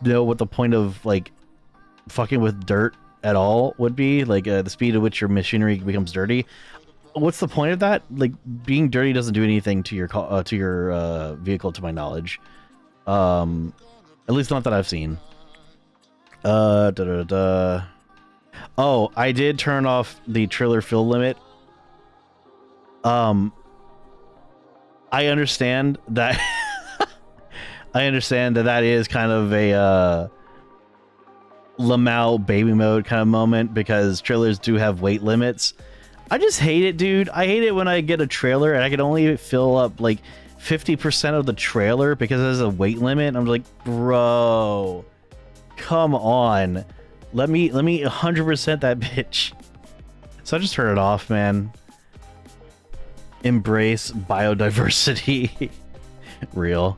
know what the point of like fucking with dirt at all would be. Like the speed at which your machinery becomes dirty. What's the point of that? Like, being dirty doesn't do anything to your vehicle, to my knowledge. At least not that I've seen. Oh, I did turn off the trailer fill limit. I understand that. I understand that that is kind of a Lamau baby mode kind of moment, because trailers do have weight limits. I just hate it, dude. I hate it when I get a trailer and I can only fill up like 50% of the trailer because there's a weight limit. I'm like, bro, come on. Let me 100% that bitch. So I just turn it off, man. Embrace biodiversity. Real.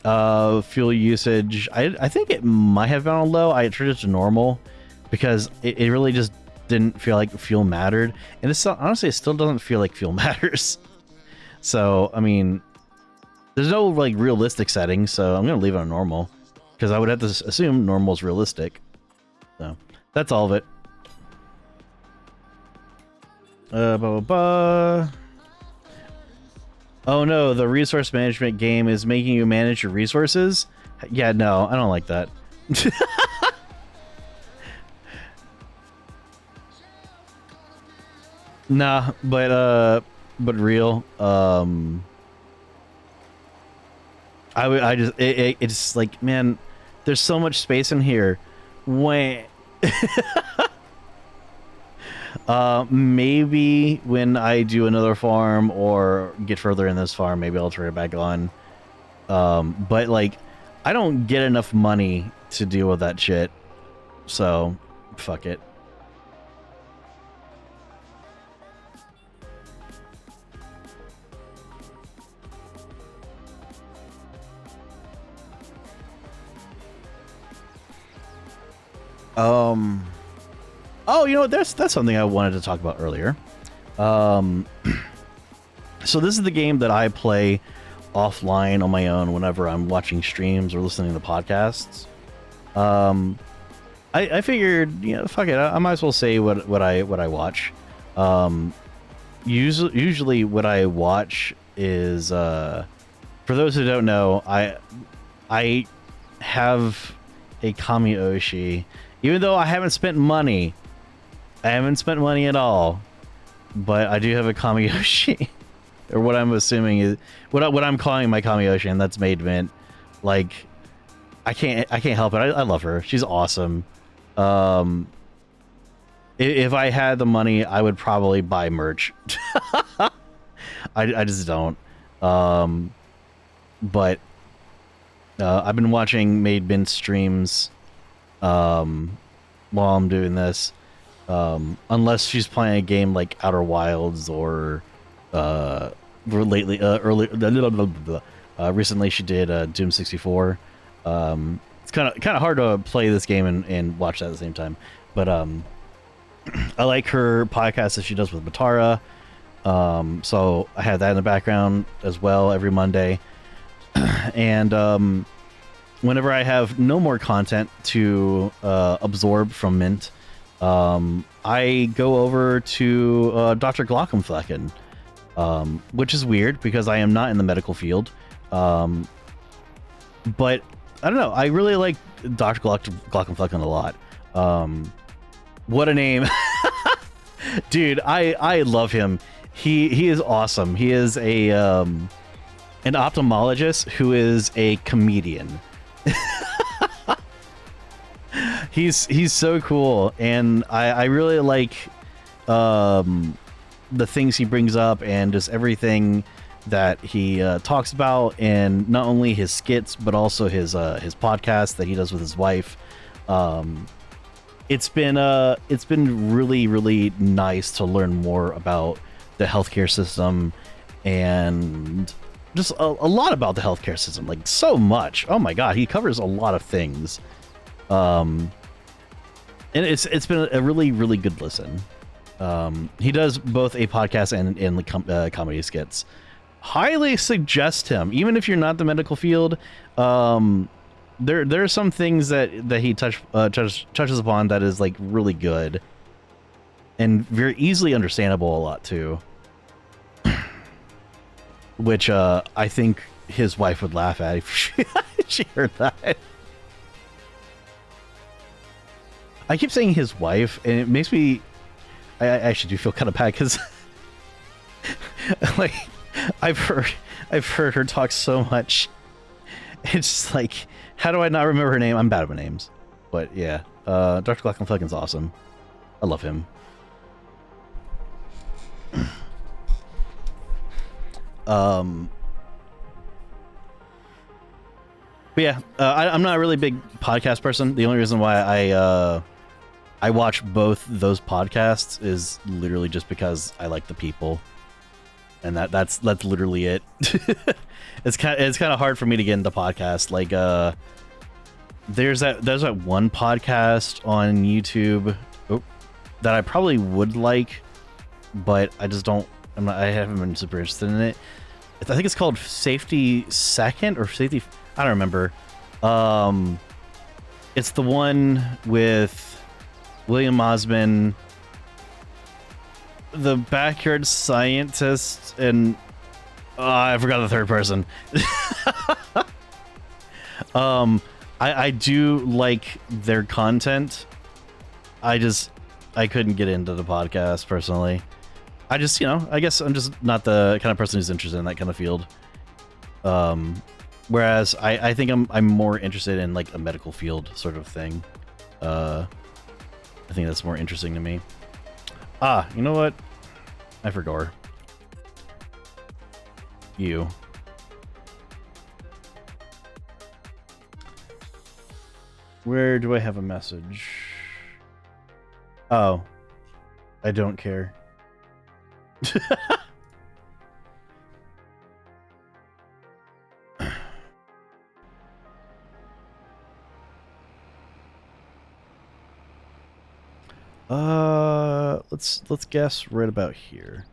Fuel usage. I think it might have been on low. I turned it to normal because it really just didn't feel like fuel mattered. And it's honestly, it still doesn't feel like fuel matters. So, I mean, there's no like realistic settings, so I'm gonna leave it on normal because I would have to assume normal is realistic. So that's all of it. Oh no, the resource management game is making you manage your resources? Yeah, no, I don't like that. Nah, but real. It's like, man, there's so much space in here. When maybe when I do another farm or get further in this farm, maybe I'll turn it back on. But like, I don't get enough money to deal with that shit, so fuck it. Oh, you know what? That's something I wanted to talk about earlier. So this is the game that I play offline on my own whenever I'm watching streams or listening to podcasts. I figured, fuck it, I might as well say what I watch. Usually what I watch is for those who don't know, I have a Kami-Oshi. Even though I haven't spent money. I haven't spent money at all. But I do have a Kami-Oshi. Or what I'm assuming is what I'm calling my Kami-Oshi, and that's Maid Mint. Like, I can't help it. I love her. She's awesome. If I had the money, I would probably buy merch. I just don't. But I've been watching Maid Mint streams while I'm doing this. Unless she's playing a game like Outer Wilds or recently she did Doom 64. It's kind of hard to play this game and watch that at the same time. But I like her podcast that she does with Batara. So I have that in the background as well every Monday. And whenever I have no more content to absorb from Mint, I go over to Dr. Glockenflecken, which is weird because I am not in the medical field. But I don't know. I really like Dr. Glockenflecken a lot. What a name. Dude, I love him. He is awesome. He is a an ophthalmologist who is a comedian. He's so cool, and I really like the things he brings up and just everything that he talks about, and not only his skits but also his podcast that he does with his wife. It's been really nice to learn more about the healthcare system and just a lot about the healthcare system, like so much. Oh my god, he covers a lot of things. And it's been a really good listen. He does both a podcast and comedy skits. Highly suggest him, even if you're not the medical field. There are some things that he touches upon that is like really good and very easily understandable a lot too. Which I think his wife would laugh at if she heard that. I keep saying his wife, and it makes me. I actually do feel kind of bad because, like, I've heard her talk so much. It's just like, how do I not remember her name? I'm bad with names, but yeah, Dr. Glockenflecken's awesome. I love him. But yeah, I'm not a really big podcast person. The only reason why I watch both those podcasts is literally just because I like the people, and that's literally it. It's kind of hard for me to get into podcasts. Like there's that one podcast on YouTube that I probably would like, but I just don't. I haven't been super interested in it. I think it's called Safety Second or Safety. I don't remember. It's the one with William Osman, the backyard scientist, and I forgot the third person. I do like their content. I couldn't get into the podcast personally. I guess I'm just not the kind of person who's interested in that kind of field. Whereas I think I'm more interested in like a medical field sort of thing. I think that's more interesting to me. You know what? I forgot. You. Where do I have a message? Oh. I don't care. Let's guess right about here.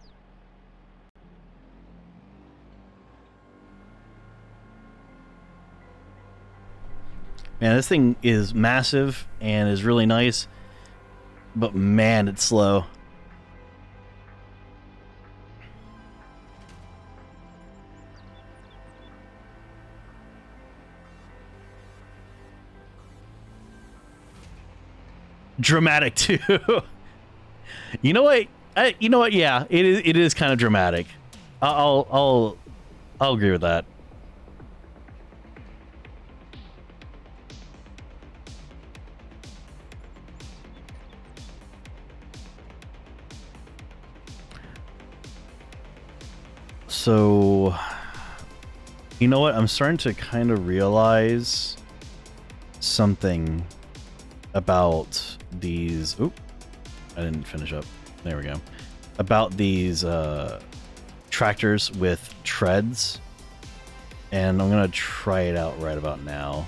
Man, this thing is massive and is really nice, but man, it's slow. Dramatic too. You know what? You know what? Yeah, it is. It is kind of dramatic. I'll agree with that. So, you know what? I'm starting to kind of realize something about these. Oop, I didn't finish up. There we go. About these tractors with treads, and I'm gonna try it out right about now.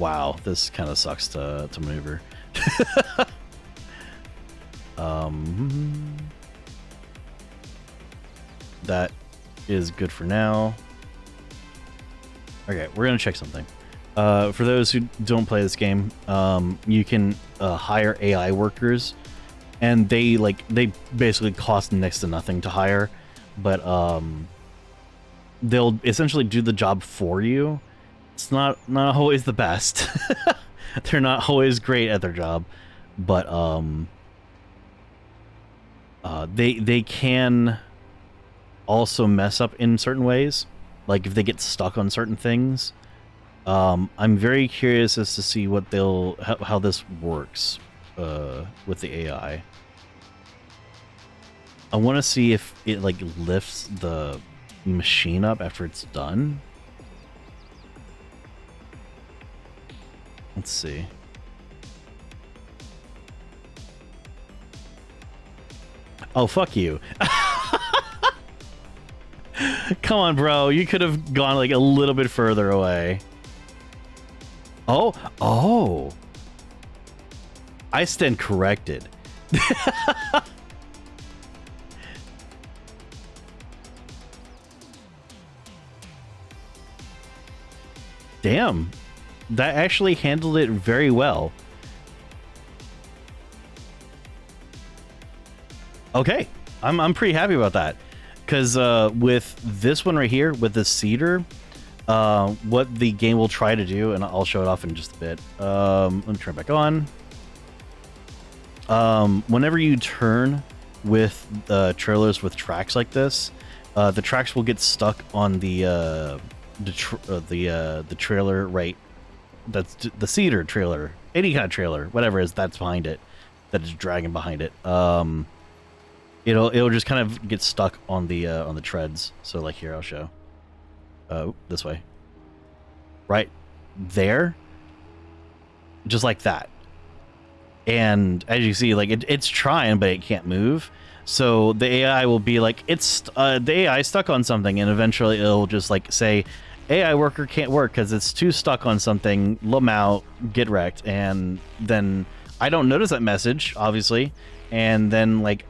Wow, this kind of sucks to maneuver. That is good for now. Okay, we're gonna check something. For those who don't play this game, you can hire AI workers, and they basically cost next to nothing to hire, but they'll essentially do the job for you. It's not always the best. They're not always great at their job, but they can also mess up in certain ways, like if they get stuck on certain things. I'm very curious as to see what how this works with the AI. I want to see if it like lifts the machine up after it's done. Let's see. Oh, fuck you. Come on, bro. You could have gone like a little bit further away. Oh. I stand corrected. Damn. That actually handled it very well. Okay. I'm pretty happy about that. Because with this one right here, with the cedar, what the game will try to do, and I'll show it off in just a bit. Let me turn it back on. Whenever you turn with trailers with tracks like this, the tracks will get stuck on the trailer, right? That's the cedar trailer, any kind of trailer, whatever it is that's behind it, that is dragging behind it. It'll just kind of get stuck on the treads. So like here, I'll show. This way. Right there. Just like that. And as you see, like it's trying, but it can't move. So the AI will be like, the AI stuck on something, and eventually it'll just like say, AI worker can't work because it's too stuck on something, lum out, get wrecked. And then I don't notice that message, obviously. And then like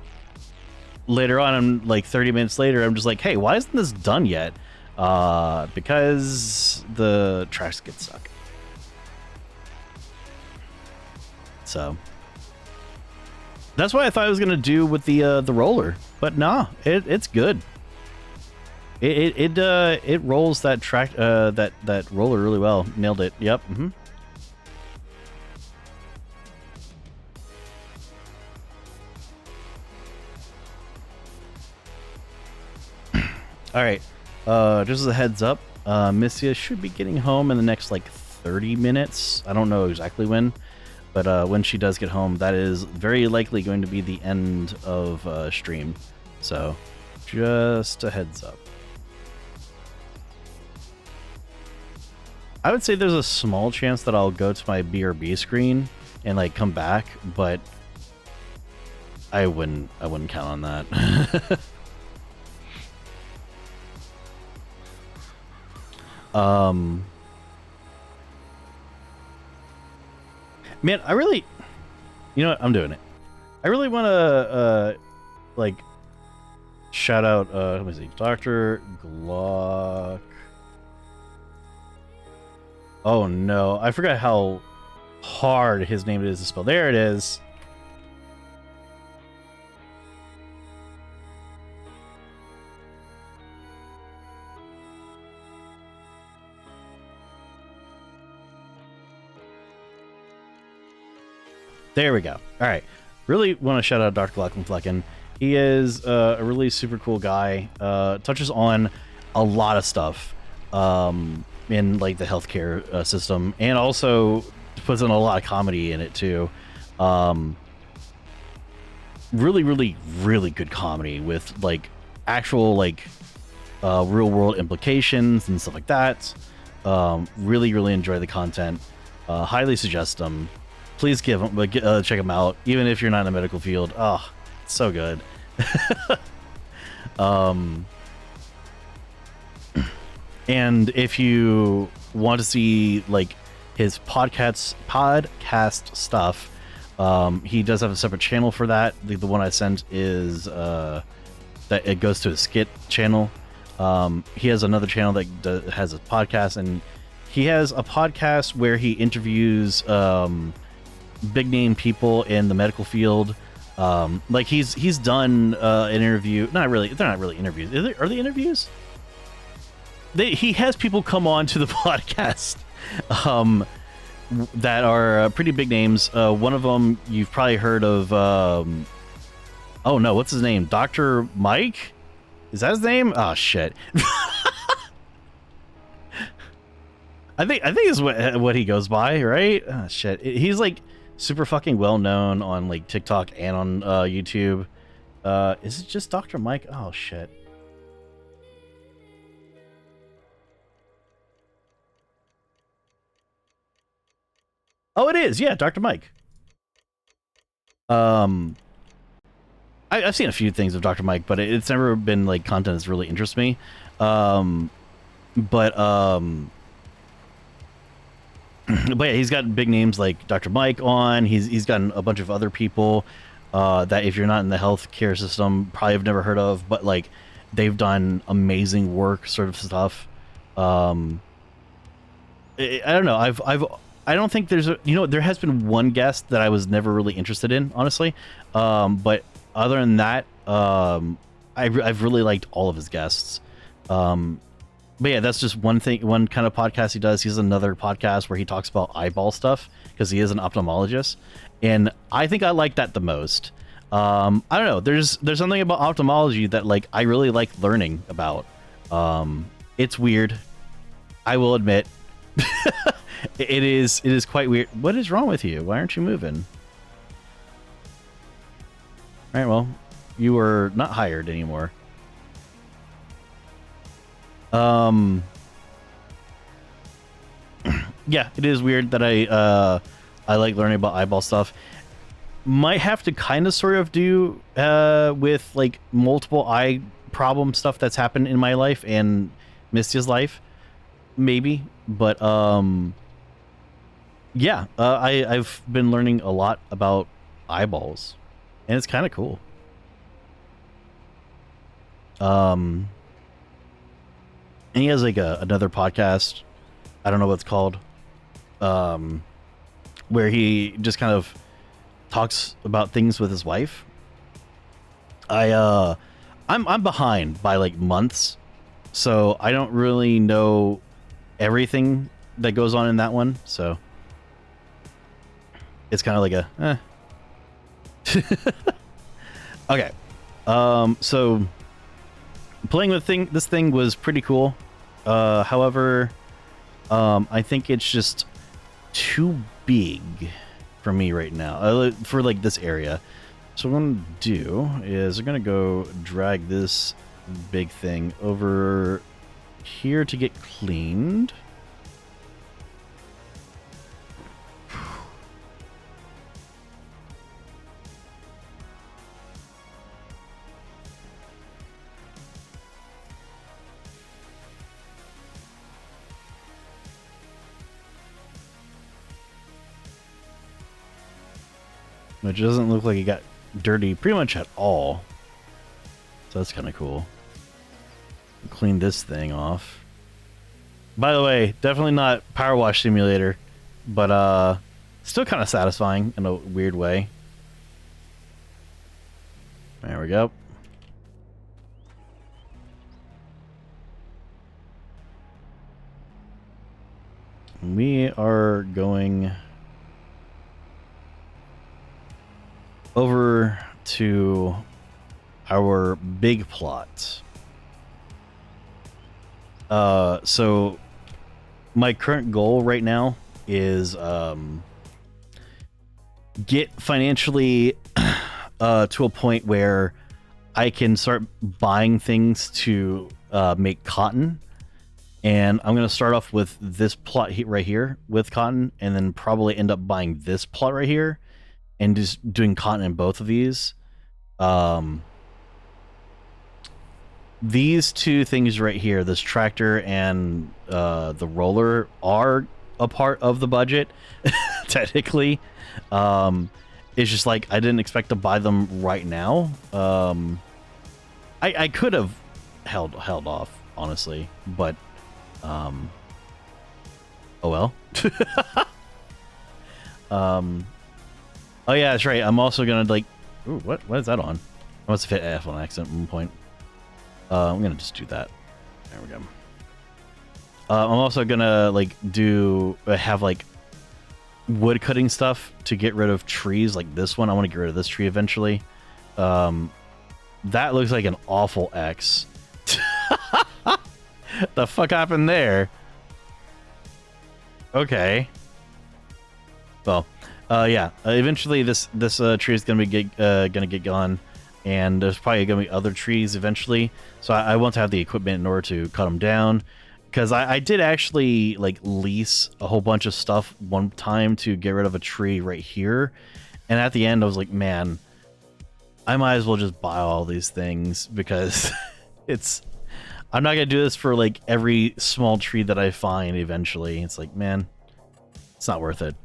later on, I'm like 30 minutes later, I'm just like, hey, why isn't this done yet? Because the tracks get stuck. So that's what I thought I was gonna do with the roller, but nah, it's good. It rolls that track that roller really well. Nailed it. Yep. All right. Just as a heads up, Missia should be getting home in the next like 30 minutes. I don't know exactly when, but when she does get home, that is very likely going to be the end of stream. So just a heads up. I would say there's a small chance that I'll go to my BRB screen and like come back, but I wouldn't count on that. Man, I really, you know what? I'm doing it. I really want to, like, shout out, let me see, Dr. Glock. Oh no, I forgot how hard his name is to spell. There it is. There we go. All right. Really want to shout out Dr. Glockenflecken. He is a really super cool guy. Touches on a lot of stuff in like the healthcare system, and also puts in a lot of comedy in it too. Really, really, really good comedy with like actual like real world implications and stuff like that. Really, really enjoy the content. Highly suggest them. Please give them, check them out, even if you're not in the medical field. Oh, it's so good. And if you want to see like his podcast stuff, he does have a separate channel for that. The one I sent is that it goes to a skit channel. He has another channel that has a podcast, and he has a podcast where he interviews big name people in the medical field. Like he's done an interview. Not really. They're not really interviews. Are they interviews? He has people come on to the podcast that are pretty big names. One of them you've probably heard of. Oh no, what's his name? Dr. Mike? Is that his name? Oh shit. I think is what he goes by, right? Oh shit. He's like super fucking well known on like TikTok and on YouTube. Is it just Dr. Mike? Oh shit. Oh, it is. Yeah, Dr. Mike. I've seen a few things of Dr. Mike, but it's never been like content that's really interests me. But yeah, he's got big names like Dr. Mike on. He's gotten a bunch of other people that if you're not in the healthcare system, probably have never heard of, but like they've done amazing work, sort of stuff. I don't know. I don't think there's there has been one guest that I was never really interested in, honestly. But other than that, I've really liked all of his guests. But yeah, that's just one kind of podcast he does. He has another podcast where he talks about eyeball stuff because he is an ophthalmologist, and I think I like that the most. I don't know. There's something about ophthalmology that like I really like learning about. It's weird, I will admit. It is quite weird. What is wrong with you? Why aren't you moving? All right, well, you are not hired anymore. Yeah, it is weird that I like learning about eyeball stuff. Might have to kind of sort of do with like multiple eye problem stuff that's happened in my life and Misty's life, maybe. But yeah, I've been learning a lot about eyeballs, and it's kind of cool. And he has like another podcast, I don't know what it's called, where he just kind of talks about things with his wife. I'm behind by like months, so I don't really know everything that goes on in that one. So it's kind of like a okay. So playing with this thing was pretty cool. However, I think it's just too big for me right now, for like this area. So what I'm gonna do is I'm gonna go drag this big thing over here to get cleaned. Which doesn't look like it got dirty pretty much at all. So that's kind of cool. Clean this thing off. By the way, definitely not Power Wash Simulator, but still kind of satisfying in a weird way. There we go. We are going over to our big plot. So my current goal right now is get financially to a point where I can start buying things to make cotton. And I'm going to start off with this plot right here with cotton, and then probably end up buying this plot right here and just doing cotton in both of these. These two things right here, this tractor and the roller, are a part of the budget, technically. It's just like I didn't expect to buy them right now. I could have held off, honestly, but oh well. Oh yeah, that's right. I'm also gonna like, ooh, what is that on? I must have hit F on accident at one point. I'm gonna just do that. There we go. I'm also gonna like have like wood cutting stuff to get rid of trees like this one. I want to get rid of this tree eventually. That looks like an awful X. The fuck happened there? Okay. Well, yeah. Eventually, this tree is gonna get gone, and there's probably gonna be other trees eventually. So I want to have the equipment in order to cut them down, because I did actually like lease a whole bunch of stuff one time to get rid of a tree right here, and at the end I was like, man, I might as well just buy all these things because I'm not gonna do this for like every small tree that I find eventually. It's like, man, it's not worth it.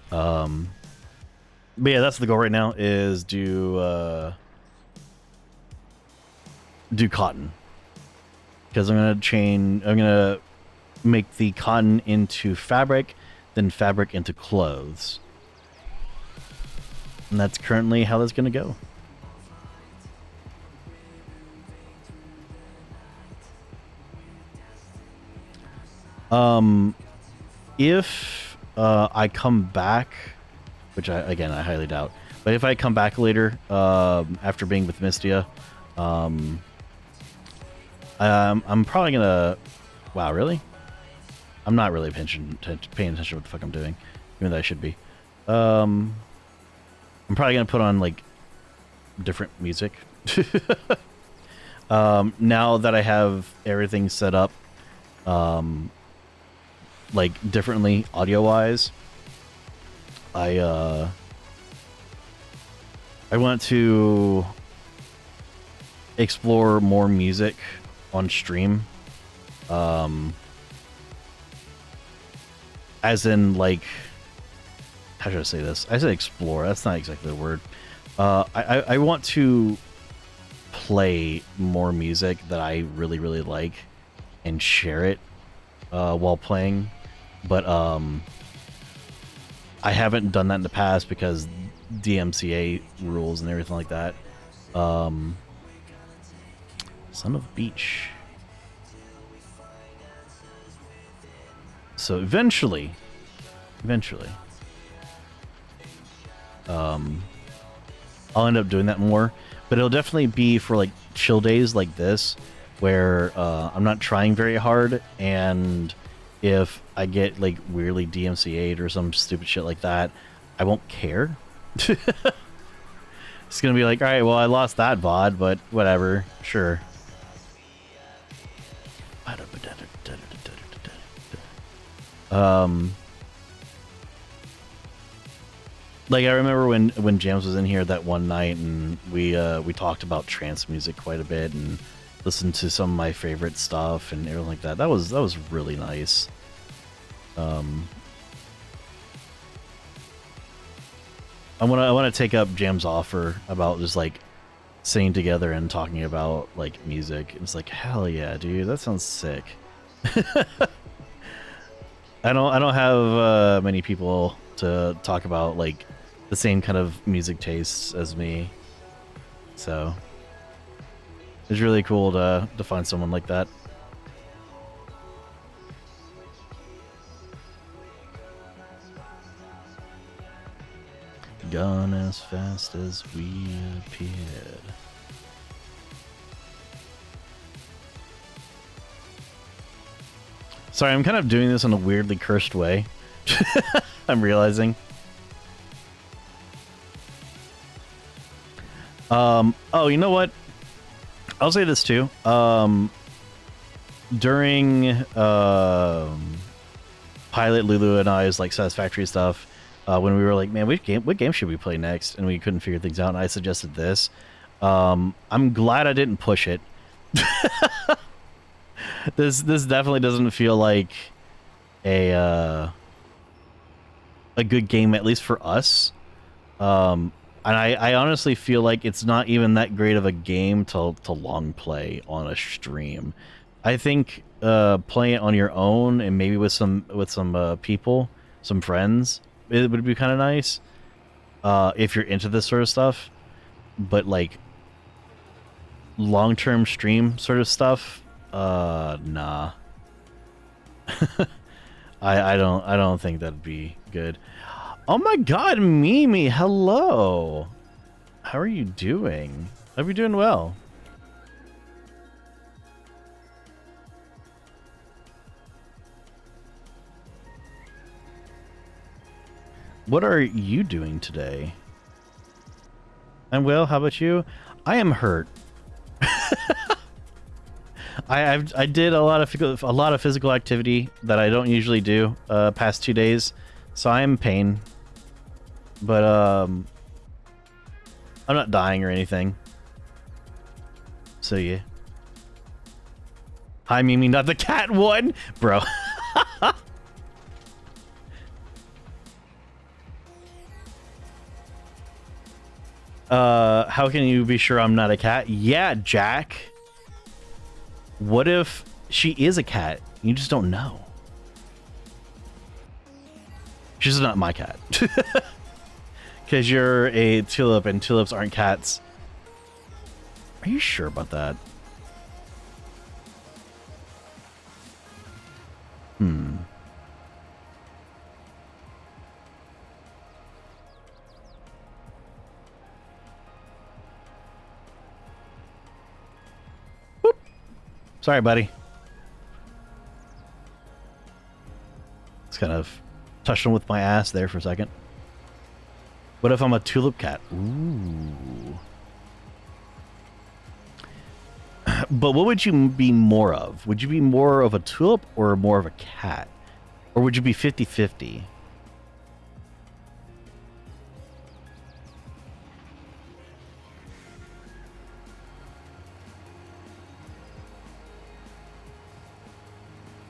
But yeah, that's the goal right now, is do cotton. Because I'm gonna make the cotton into fabric, then fabric into clothes. And that's currently how that's gonna go. If I come back, which I highly doubt, but if I come back later, after being with Mystia, I'm probably gonna, wow, really? I'm not really paying attention to what the fuck I'm doing, even though I should be. I'm probably gonna put on like different music. Now that I have everything set up, like differently audio wise, I want to explore more music on stream, as in like, how should I say this? I said explore, that's not exactly the word. I want to play more music that I really like and share it while playing, but I haven't done that in the past because DMCA rules and everything like that. Son of Beach. So eventually, I'll end up doing that more, but it'll definitely be for like chill days like this, where I'm not trying very hard, and if I get like weirdly DMCA'd or some stupid shit like that, I won't care. It's gonna be like, all right, well, I lost that VOD, but whatever, sure. Like I remember when James was in here that one night, and we talked about trance music quite a bit and listened to some of my favorite stuff and everything like that. That was really nice. I want to take up Jam's offer about just like sitting together and talking about like music. It's like, hell yeah, dude, that sounds sick. I don't have many people to talk about like the same kind of music tastes as me. So it's really cool to find someone like that. Gone as fast as we appeared. Sorry, I'm kind of doing this in a weirdly cursed way. I'm realizing. Oh, you know what? I'll say this too. During Pilot, Lulu, and I's like Satisfactory stuff, when we were like, man, what game should we play next? And we couldn't figure things out, and I suggested this. I'm glad I didn't push it. This definitely doesn't feel like a good game, at least for us. And I honestly feel like it's not even that great of a game to long play on a stream. I think playing it on your own and maybe with some people, some friends, it would be kind of nice if you're into this sort of stuff. But like long-term stream sort of stuff, nah. I don't think that'd be good. Oh my god, Mimi, hello. How are you doing? Hope you're doing well. What are you doing today? I'm well, how about you? I am hurt. I did a lot of physical activity that I don't usually do past 2 days, so I am in pain. But I'm not dying or anything. So yeah. Hi Mimi, not the cat one, bro. How can you be sure I'm not a cat? Yeah, Jack. What if she is a cat? You just don't know. She's not my cat. Because you're a tulip and tulips aren't cats. Are you sure about that? Whoop. Sorry, buddy. Just kind of touched him with my ass there for a second. What if I'm a tulip cat? Ooh. But what would you be more of? Would you be more of a tulip or more of a cat? Or would you be 50-50?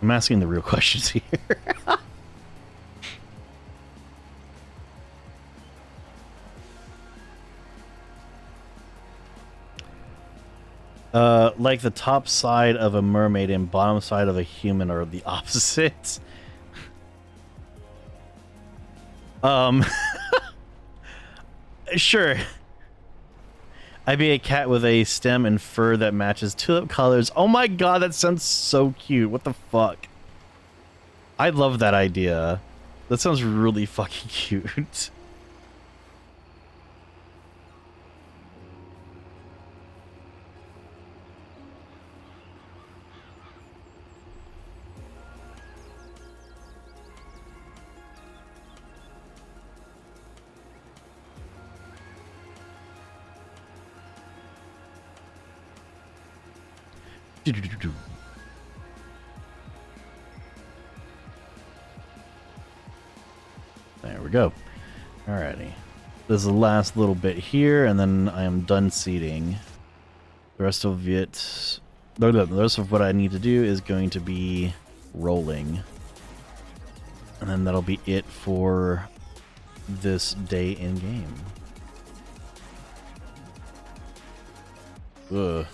I'm asking the real questions here. Like the top side of a mermaid and bottom side of a human are the opposites. Sure. I'd be a cat with a stem and fur that matches tulip colors. Oh my god, that sounds so cute. What the fuck? I love that idea. That sounds really fucking cute. There we go. Alrighty. This is the last little bit here, and then I am done seeding. The rest of it... No, the rest of what I need to do is going to be rolling. And then that'll be it for this day in game. Ugh.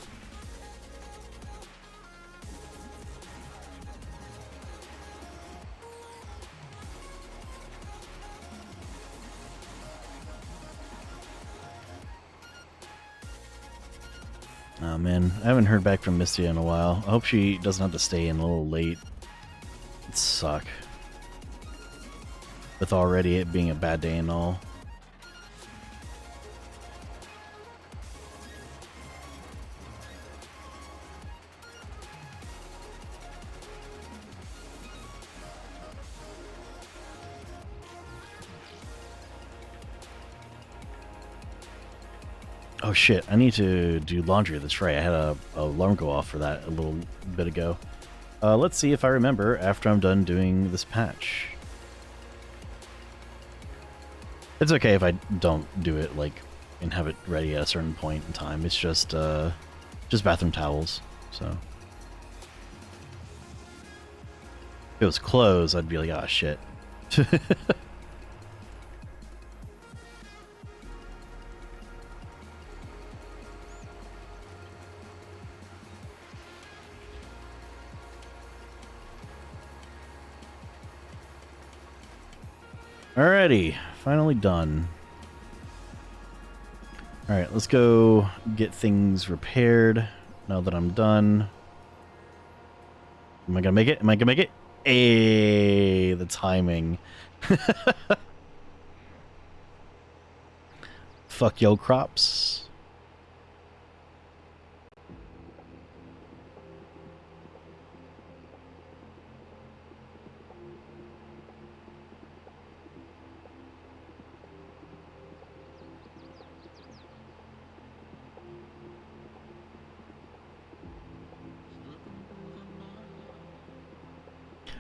Oh man, I haven't heard back from Misty in a while. I hope she doesn't have to stay in a little late. It'd suck. With already it being a bad day and all. Oh shit, I need to do laundry. That's right, I had a alarm go off for that a little bit ago. Let's see if I remember after I'm done doing this patch. It's okay if I don't do it, like, and have it ready at a certain point in time. It's just bathroom towels, so. If it was clothes, I'd be like, ah, shit. Alrighty, finally done. Alright, let's go get things repaired now that I'm done. Am I gonna make it? Am I gonna make it? Hey, the timing. Fuck yo crops.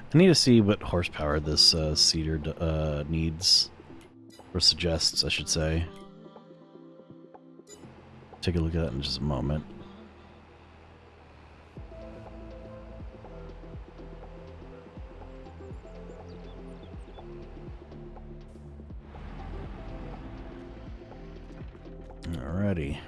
I need to see what horsepower this cedar needs, or suggests, I should say. Take a look at that in just a moment. Alrighty.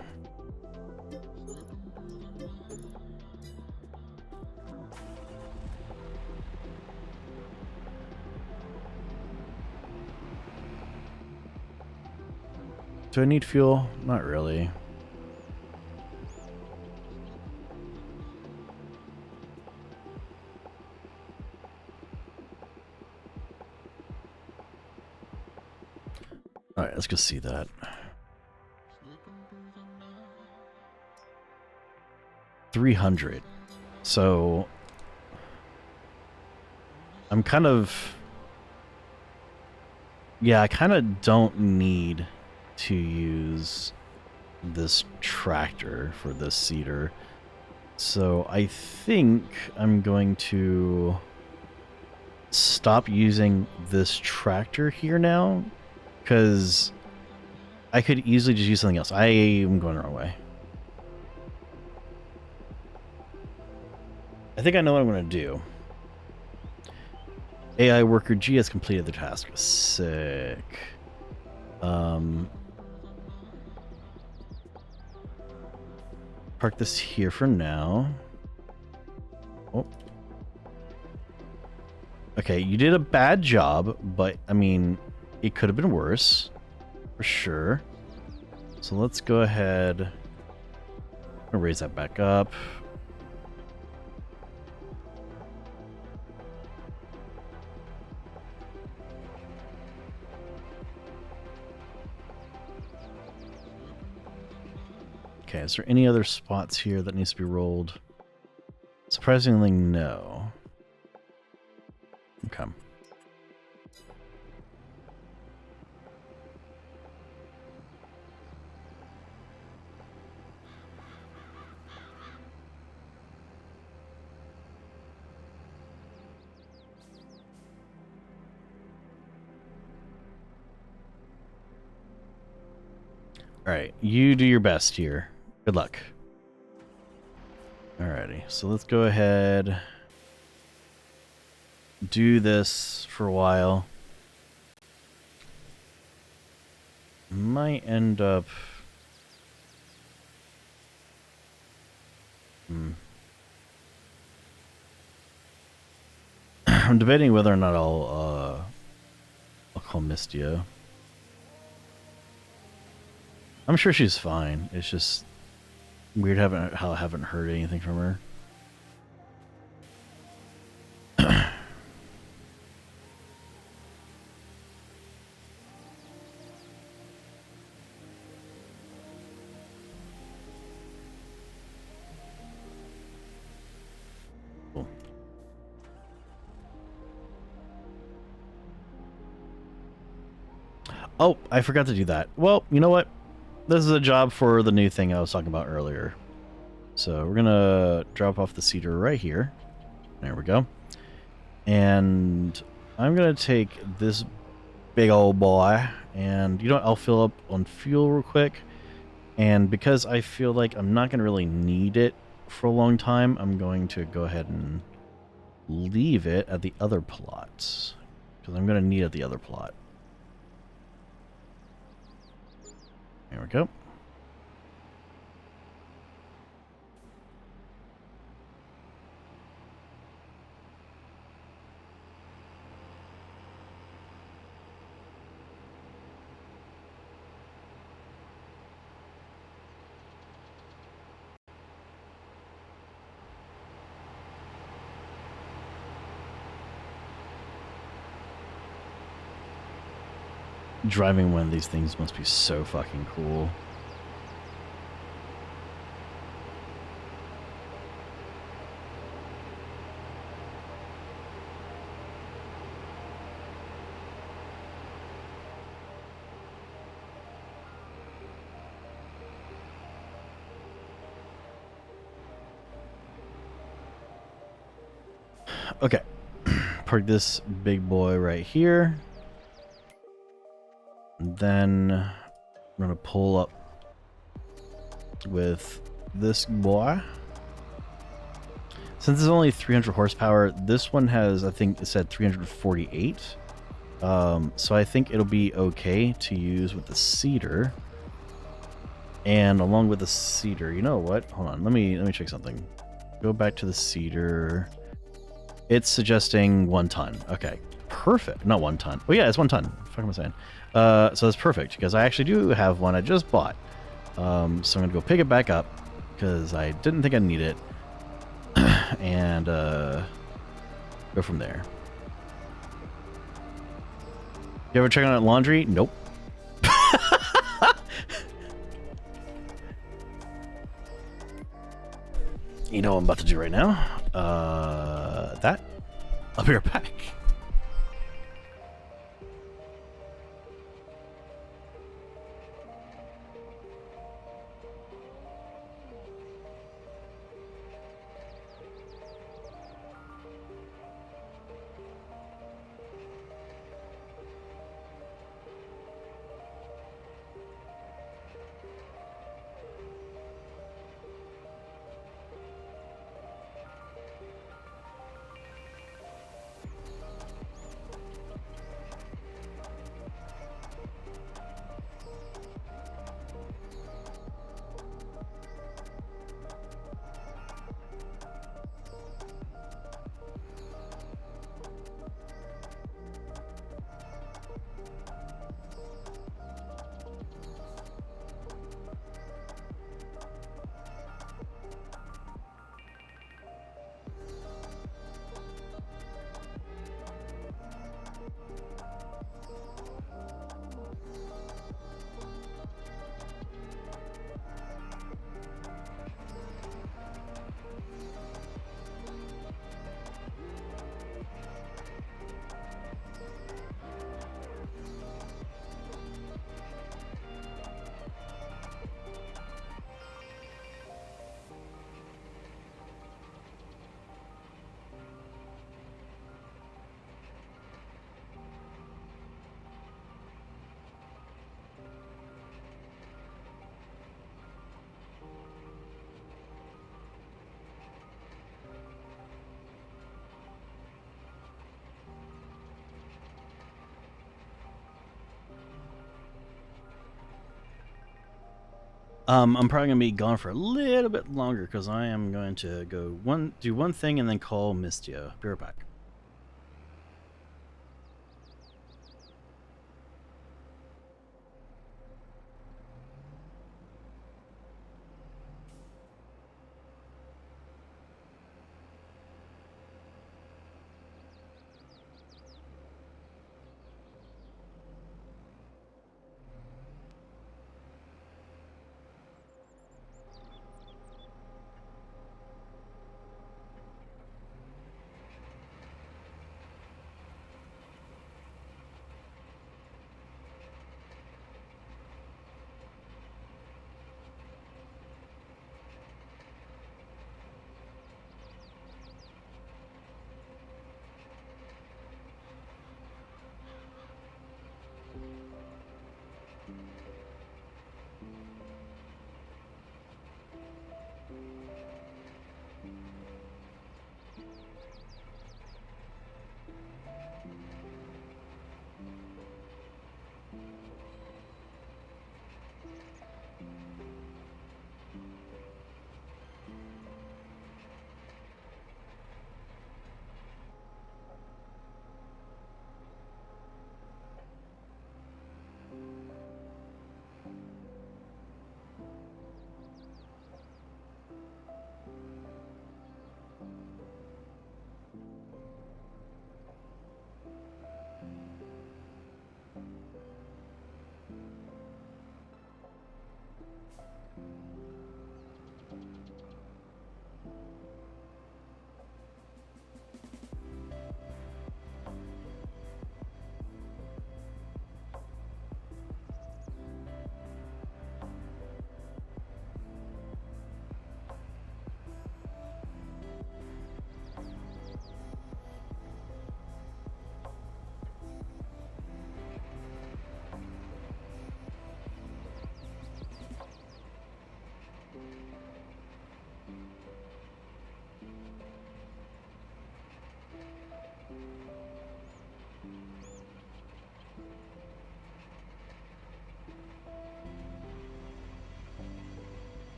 Do I need fuel? Not really. Alright, let's go see that. $300. So I'm kind of... Yeah, I kind of don't need to use this tractor for this cedar. So I think I'm going to stop using this tractor here now, because I could easily just use something else. I am going the wrong way. I think I know what I'm going to do. AI worker G has completed the task. Sick. Park this here for now. Oh. Okay, you did a bad job, but I mean, it could have been worse, for sure. So let's go ahead. I'm gonna raise that back up. Okay, is there any other spots here that needs to be rolled? Surprisingly, no. Okay. Alright, you do your best here. Good luck. Alrighty, so let's go ahead. Do this for a while. Might end up... I'm debating whether or not I'll call Mistia. I'm sure she's fine. It's just Weird how I haven't heard anything from her. Cool. Oh, I forgot to do that. Well, you know what? This is a job for the new thing I was talking about earlier. So we're gonna drop off the cedar right here. There we go. And I'm gonna take this big old boy, and you know what? I'll fill up on fuel real quick. And because I feel like I'm not gonna really need it for a long time, I'm going to go ahead and leave it at the other plots. Because I'm gonna need it at the other plot. There we go. Driving one of these things must be so fucking cool. Okay. Park this big boy right here. And then I'm going to pull up with this boy. Since it's only 300 horsepower, this one has, I think it said 348. So I think it'll be okay to use with the cedar. And along with the cedar, you know what? Hold on, let me check something. Go back to the cedar. It's suggesting 1 ton. Okay, perfect. Not 1 ton. Oh yeah, it's 1 ton. What the fuck am I saying? So that's perfect because I actually do have one I just bought. So I'm gonna go pick it back up because I didn't think I'd need it, and go from there. You ever check on laundry? Nope. You know what I'm about to do right now? That. I'll be right back. I'm probably gonna be gone for a little bit longer because I am going to go do one thing and then call Mistia. Be right back.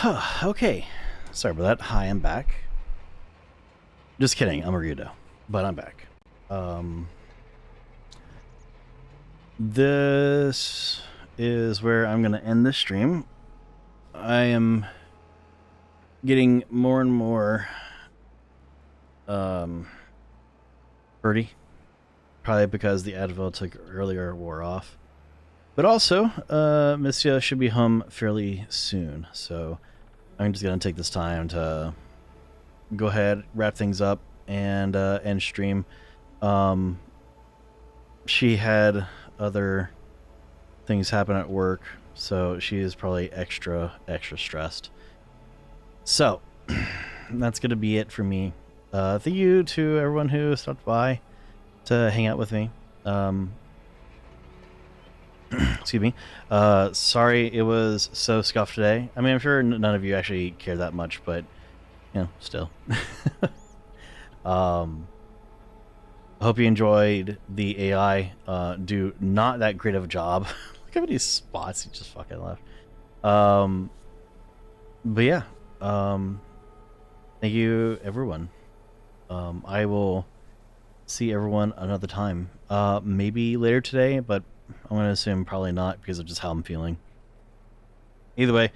Okay, sorry about that. Hi, I'm back. Just kidding, I'm a weirdo, but I'm back. This is where I'm gonna end this stream. I am getting more and more birdie, probably because the Advil took earlier wore off. But also, Missia should be home fairly soon, so I'm just gonna take this time to go ahead, wrap things up, and end stream. She had other things happen at work, so she is probably extra stressed. So that's gonna be it for me. Thank you to everyone who stopped by to hang out with me. Excuse me. Sorry it was so scuffed today. I mean, I'm sure none of you actually care that much, but you know, still. I hope you enjoyed the AI. Do not that great of a job. Look how many spots he just fucking left. But yeah. Thank you, everyone. I will see everyone another time. Maybe later today, but I'm going to assume probably not because of just how I'm feeling. Either way,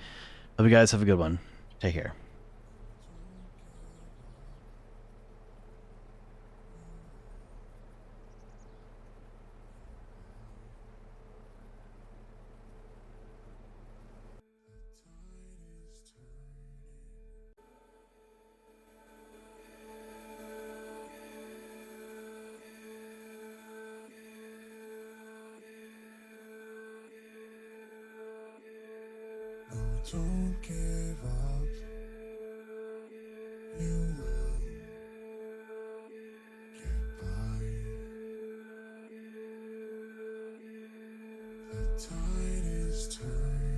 hope you guys have a good one. Take care. Don't give up, you will get by. The tide is turning.